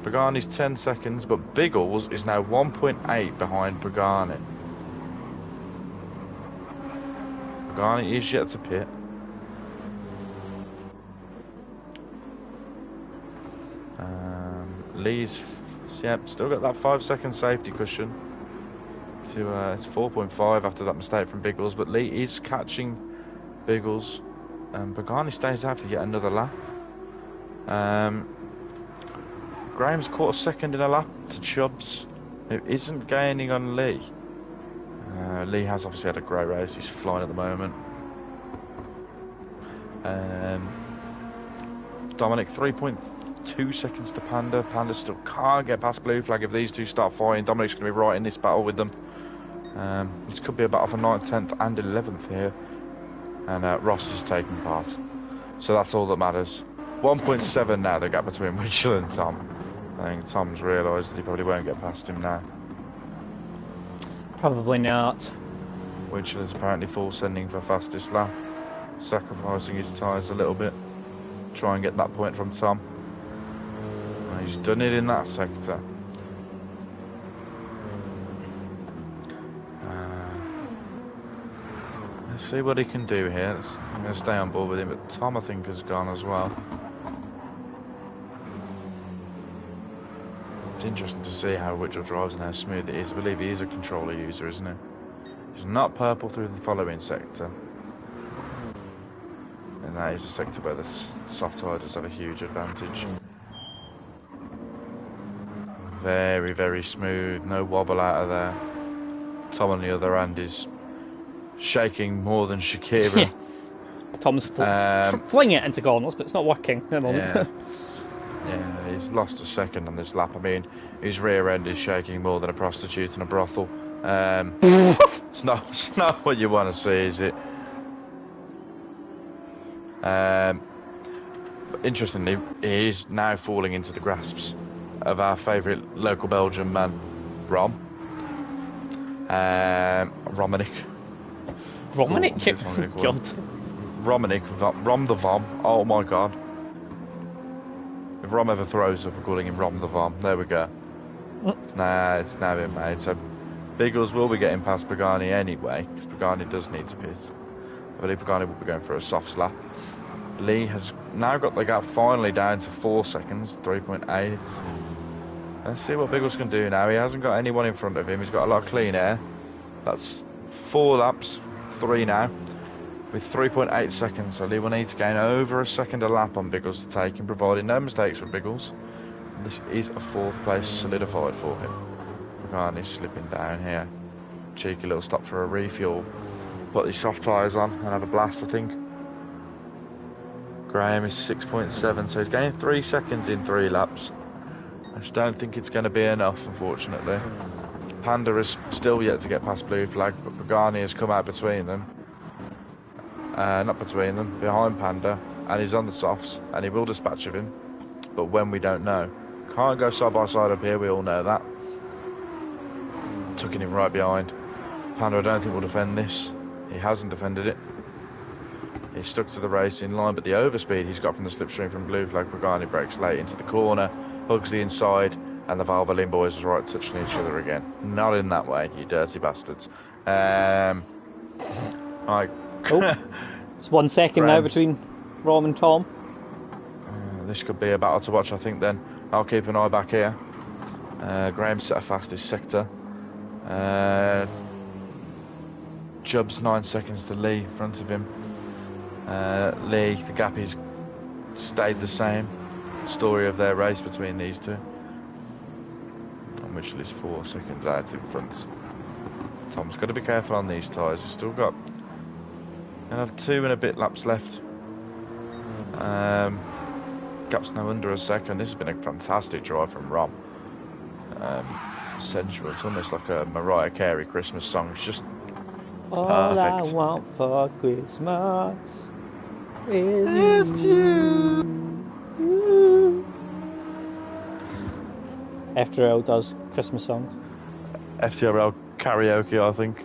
Pagani's 10 seconds, but Biggles is now 1.8 behind Pagani. Pagani is yet to pit. Lee's, still got that 5-second safety cushion. It's 4.5 after that mistake from Biggles, but Lee is catching Biggles. Pagani stays out for yet another lap. Graham's caught a second in a lap to Chubbs, who isn't gaining on Lee. Lee has obviously had a great race. He's flying at the moment. Dominic 3.2 seconds to Panda. Panda still can't get past blue flag. If these two start fighting, Dominic's going to be right in this battle with them. This could be a battle for 9th, 10th and 11th here. And Ross is taking part. So that's all that matters. 1.7 now the gap between Mitchell and Tom. I think Tom's realised that he probably won't get past him now. Probably not. Mitchell is apparently full sending for fastest lap, sacrificing his tyres a little bit, try and get that point from Tom. And he's done it in that sector. Let's see what he can do here. I'm going to stay on board with him, but Tom I think has gone as well. It's interesting to see how Witchell drives and how smooth it is. I believe he is a controller user, isn't he? He's not purple through the following sector. And that is a sector where the soft tires have a huge advantage. Very, very smooth. No wobble out of there. Tom on the other hand is shaking more than Shakira. Tom's flinging it into corners, but it's not working at the moment. Yeah, he's lost a second on this lap. I mean, his rear end is shaking more than a prostitute in a brothel. It's not what you want to see, is it? Interestingly, he is now falling into the grasps of our favourite local Belgian man, Rom. Romanic. Romanic? God. Romanic, Rom the Vom. Oh my god. If Rom ever throws up, we're calling him Rom the Vom. There we go. It's now been made. So Biggles will be getting past Pagani anyway, because Pagani does need to pit. I believe Pagani will be going for a soft slap. Lee has now got the gap finally down to 4 seconds, 3.8. Let's see what Biggles can do now. He hasn't got anyone in front of him. He's got a lot of clean air. That's 4 laps, 3 now, with 3.8 seconds. So Lee will need to gain over a second a lap on Biggles to take him, providing no mistakes from Biggles. And this is a 4th place solidified for him. Pagani slipping down here. Cheeky little stop for a refuel. Put these soft tyres on and have a blast, I think. Graham is 6.7, so he's gained 3 seconds in 3 laps. I just don't think it's going to be enough, unfortunately. Panda is still yet to get past blue flag, but Pagani has come out between them. Not between them, behind Panda, and he's on the softs, and he will dispatch of him. But when, we don't know. Can't go side by side up here, we all know that. Tucking him right behind. Panda, I don't think will defend this. He hasn't defended it. He's stuck to the racing line, but the overspeed he's got from the slipstream from Blue Flag Pagani breaks late into the corner, hugs the inside, and the Valvoline boys are right touching each other again. Not in that way, you dirty bastards. It's 1 second now between Rom and Tom. This could be a battle to watch, I think, then. I'll keep an eye back here. Graham set a fastest sector. Chubb's 9 seconds to Lee in front of him. Lee, the gap is stayed the same. Story of their race between these two. And Mitchell is 4 seconds out in front. Tom's got to be careful on these tyres. He's still got 2 and a bit laps left. Gap's now under a second. This has been a fantastic drive from Rom. Sensual. It's almost like a Mariah Carey Christmas song. It's just all perfect. I want for Christmas is you. FTRL does Christmas songs. FTRL karaoke, I think.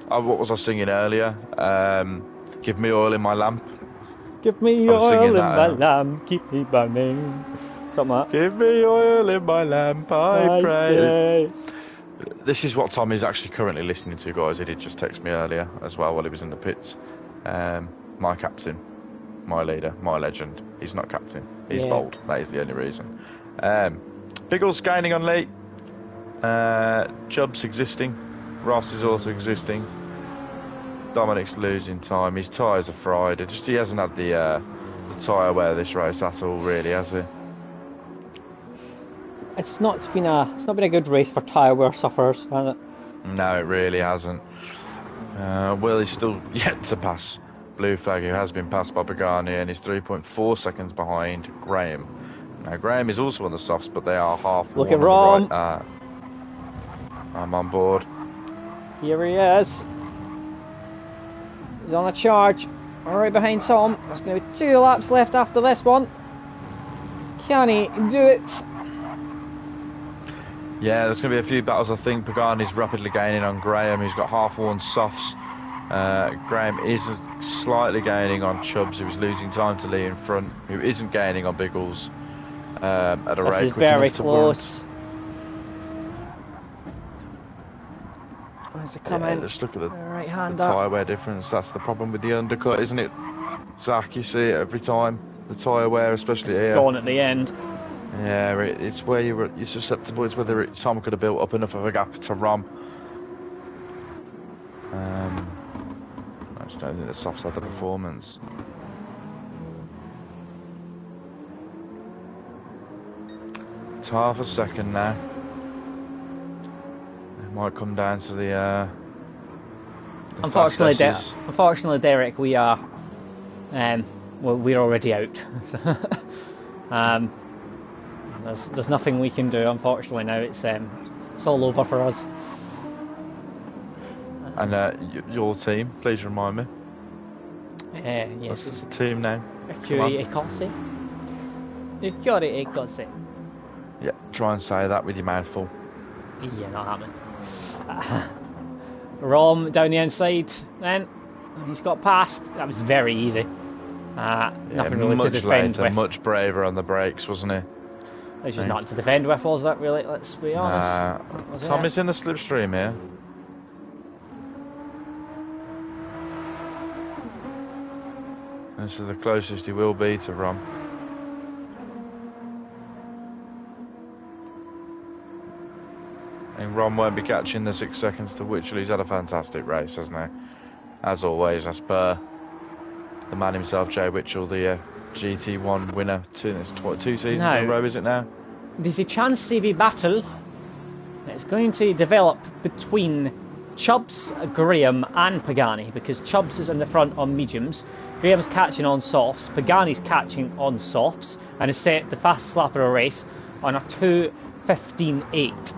What was I singing earlier? Give me oil in my lamp. Give me oil in my lamp, keep me burning. Something like that. Give me oil in my lamp, I pray. Stay. This is what Tom is actually currently listening to, guys. He did just text me earlier as well while he was in the pits. My captain, my leader, my legend. He's not captain. He's bold. That is the only reason. Biggles gaining on Lee. Chubb's existing. Ross is also existing. Dominic's losing time. His tyres are fried. He hasn't had the tyre wear this race at all, really, has he? It's not been a good race for tyre wear sufferers, has it? No, it really hasn't. Will is still yet to pass Blue Flag, who has been passed by Pagani, and is 3.4 seconds behind Graham. Now Graham is also on the softs, but they are half. Look at Rom. Right. I'm on board. Here he is. He's on a charge. Right behind Tom. There's going to be 2 laps left after this one. Can he do it? Yeah, there's going to be a few battles, I think. Pagani's rapidly gaining on Graham, who's got half-worn softs. Graham is slightly gaining on Chubbs, who is losing time to Lee in front, who isn't gaining on Biggles at a rate. This is very close. Where's the comment? Let's look at the right-hander. tyre wear difference. That's the problem with the undercut, isn't it? Zach, you see it every time. The tyre wear, especially here. It's gone at the end. Yeah, it's where you're susceptible. It's whether Tom could have built up enough of a gap to Rom. I just don't think the softs had the performance. It's half a second now. It might come down to the unfortunately, Derek, we are we're already out. There's nothing we can do, unfortunately. Now it's all over for us. And your team, please remind me. Yes, it's a team name. Mercury Ecosse. Mercury Ecosse. Yeah, try and say that with your mouth full. Yeah, not happening. Rom down the inside. Then he's got past. That was very easy. Nothing really to defend with. Much braver on the brakes, wasn't he? There's just nothing to defend with, was that really? Let's be honest. Tom is in the slipstream here. This is the closest he will be to Rom. And Rom won't be catching the 6 seconds to Witchell. He's had a fantastic race, hasn't he? As always, as per the man himself, Jay Witchell, the GT1 winner. Two seasons in a row, is it now? There's a chance of a battle that's going to develop between Chubbs, Graham and Pagani, because Chubbs is in the front on mediums, Graham's catching on softs, Pagani's catching on softs, and has set the fastest lap of the race on a 2:15.8.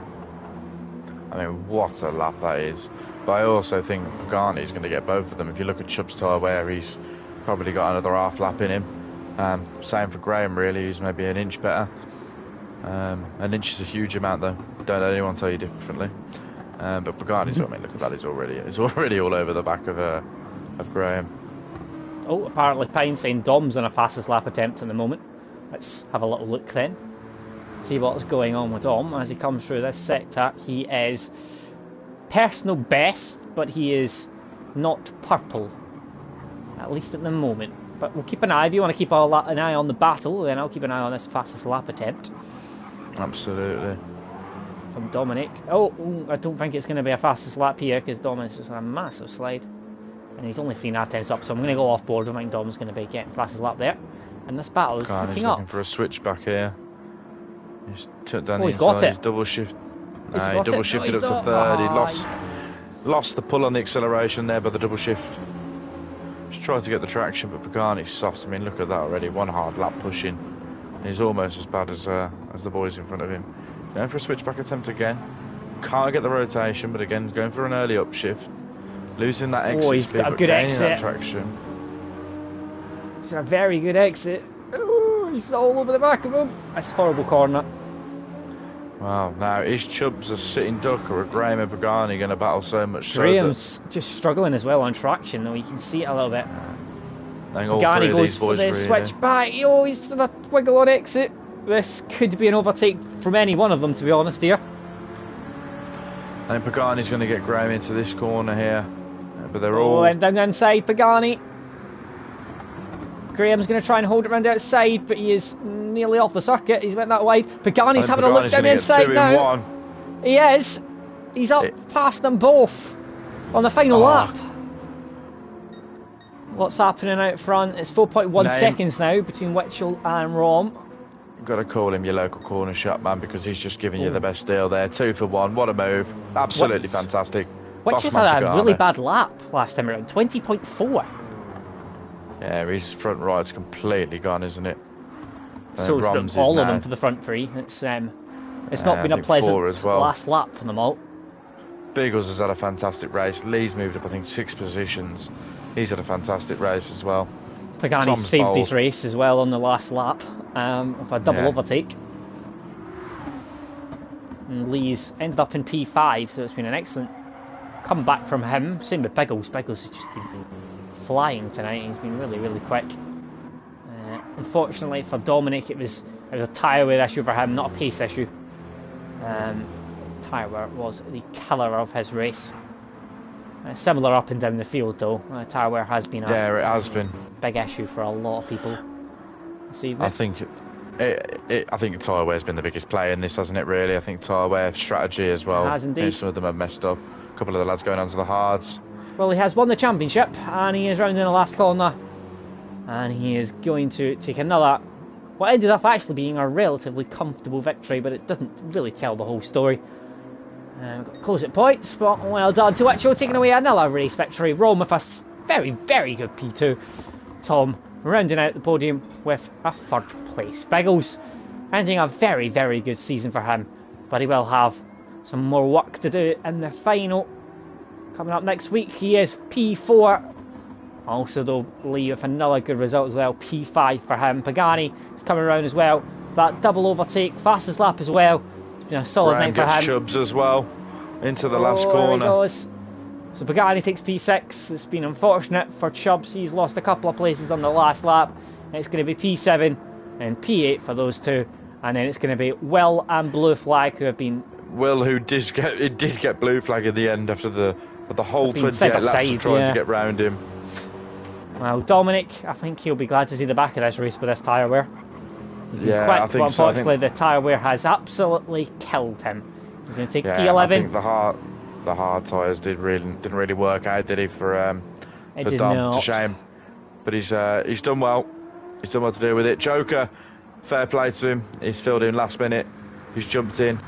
I mean, what a lap that is. But I also think Pagani's going to get both of them. If you look at Chubb's tyre wear, he's probably got another half lap in him. Same for Graham, really, who's maybe an inch better. An inch is a huge amount, though. Don't let anyone tell you differently. But Pagani's, I mean, look at that. He's already all over the back of Graham. Oh, apparently Pine saying Dom's on a fastest lap attempt at the moment. Let's have a little look then. See what's going on with Dom as he comes through this sector. He is personal best, but he is not purple, at least at the moment. But we'll keep an eye. If you want to keep an eye on the battle, then I'll keep an eye on this fastest lap attempt. Absolutely. From Dominic. Oh, I don't think it's going to be a fastest lap here because Dominic's just on a massive slide. And he's only 3.5 tenths up, so I'm going to go off board. I think Dom's going to be getting fastest lap there. And this battle is heating up. Looking for a switch back here. He's took down the he's got inside. it. He's double shift. He's He got double it. shifted No, up to he's third. He not. lost the pull on the acceleration there by the double shift. Just tried to get the traction, but Pagani's soft. I mean, look at that already. One hard lap pushing. He's almost as bad as the boys in front of him. Going for a switchback attempt again. Can't get the rotation, but again, going for an early upshift. Losing that exit he's speed, got a but good gaining exit. that traction. It's a very good exit. Oh, he's all over the back of him. That's a horrible corner. Wow, now is Chubbs a sitting duck or a Graham and Pagani going to battle so much Graham's just struggling as well on traction, though. You can see it a little bit. Pagani goes for the switch back. Oh, he's to the wiggle on exit. This could be an overtake from any one of them, to be honest here. And Pagani's going to get Graham into this corner here. But they're Oh, all... and then inside Pagani. Graham's going to try and hold it around the outside, but he is nearly off the circuit. He's went that wide. Pagani's having a look down the inside now. He is. He's up past them both on the final lap. What's happening out front? It's 4.1 seconds now between Witchell and Rom. Got to call him your local corner shop man because he's just giving you the best deal there. 2 for 1. What a move. Absolutely fantastic. Witchell's had a really bad lap last time around. 20.4. Yeah, his front ride's completely gone, isn't it? So it's all of them for the front three. It's not been a pleasant last lap for them all. Beagles has had a fantastic race. Lee's moved up, I think, 6 positions. He's had a fantastic race as well. Pagani saved his race as well on the last lap of a double overtake. And Lee's ended up in P5, so it's been an excellent comeback from him. Same with Biggles. Biggles has just been flying tonight. He's been really, really quick. Unfortunately for Dominic, it was a tyre wear issue for him, not a pace issue. Tyre wear was the killer of his race. Similar up and down the field though. Tyre wear has been a big issue for a lot of people this evening. I think tyre wear's been the biggest play in this, hasn't it? Really, I think tyre wear strategy as well. It has indeed. Some of them have messed up. A couple of the lads going on to the hards. Well, he has won the championship and he is round in the last corner, and he is going to take another, what ended up actually being a relatively comfortable victory, but it doesn't really tell the whole story. Got close at points, but well done to Witchell, taking away another race victory. Rome with a very, very good P2. Tom rounding out the podium with a 3rd place. Biggles ending a very, very good season for him, but he will have some more work to do in the final. Coming up next week, he is P4. Also, though, Lee with another good result as well, P5 for him. Pagani is coming around as well. That double overtake, fastest lap as well. It's been a solid night for him. Chubbs as well into the last corner. He goes. So Pagani takes P6. It's been unfortunate for Chubbs. He's lost a couple of places on the last lap. It's going to be P7 and P8 for those two, and then it's going to be Will and Blue Flag, who have been. Will, who did get blue flag in the end after the whole 28 laps of trying to get round him. Well, Dominic, I think he'll be glad to see the back of this race with this tyre wear. Yeah, quick, I think but unfortunately the tyre wear has absolutely killed him. He's going to take P11. I think the hard tyres didn't really work out, did he, for Dom? It's a shame, but he's done well. He's done well to deal with it. Joker, fair play to him. He's filled in last minute. He's jumped in.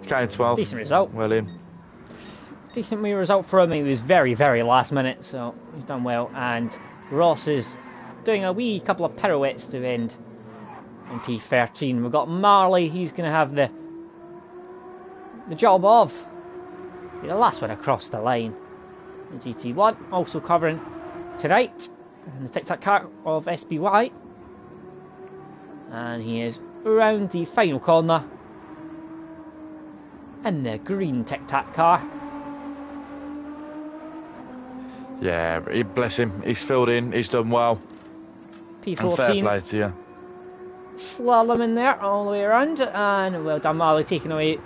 He came 12th. Decent result. Well in. Decent result for him. He was very, very last minute, so he's done well. And Ross is doing a wee couple of pirouettes to end in P13. We've got Marley. He's going to have the job of the last one across the line. The GT1 also covering tonight in the tic-tac car of SBY. And he is around the final corner in the green tic-tac car. Yeah, bless him. He's filled in. He's done well. And fair P14 play to you. slalom in there all the way around, and well done, Marley, taking away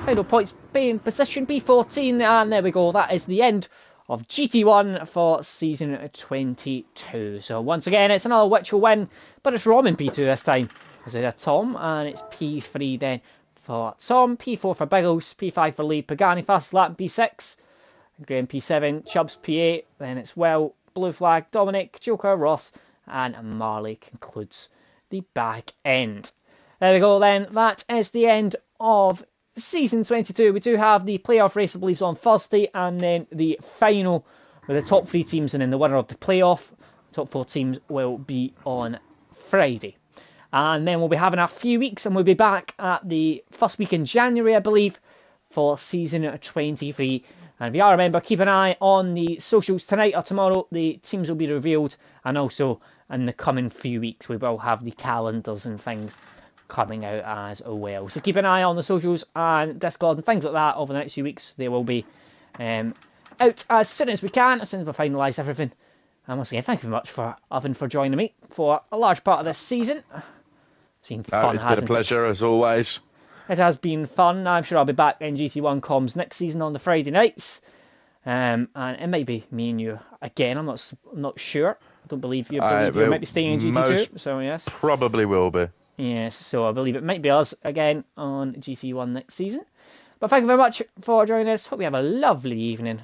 final points, being position P14, and there we go. That is the end of GT1 for season 22. So once again, it's another Witchell win, but it's Roman P2 this time instead of Tom, and it's P3 then for Tom, P4 for Biggles, P5 for Lee, Pagani fast lap, P6, Graham P7, Chubbs P8, then it's Well, Blue Flag, Dominic, Joker, Ross, and Marley concludes the back end. There we go then, that is the end of season 22. We do have the playoff race, I believe, on Thursday, and then the final with the top 3 teams and then the winner of the playoff. Top 4 teams will be on Friday. And then we'll be having a few weeks, and we'll be back at the first week in January, I believe, for season 23. And if you are a member, keep an eye on the socials tonight or tomorrow. The teams will be revealed, and also in the coming few weeks we will have the calendars and things coming out as well. So keep an eye on the socials and Discord and things like that over the next few weeks. They will be out as soon as we can, as soon as we finalise everything. And once again, thank you very much for Oven for joining me for a large part of this season. It's been fun. It's been a pleasure as always. It has been fun. I'm sure I'll be back in GT1 comms next season on the Friday nights. And it might be me and you again. I'm not sure. I don't believe you. I believe you might be staying in GT2. So yes, probably will be. Yes. So I believe it might be us again on GT1 next season. But thank you very much for joining us. Hope you have a lovely evening.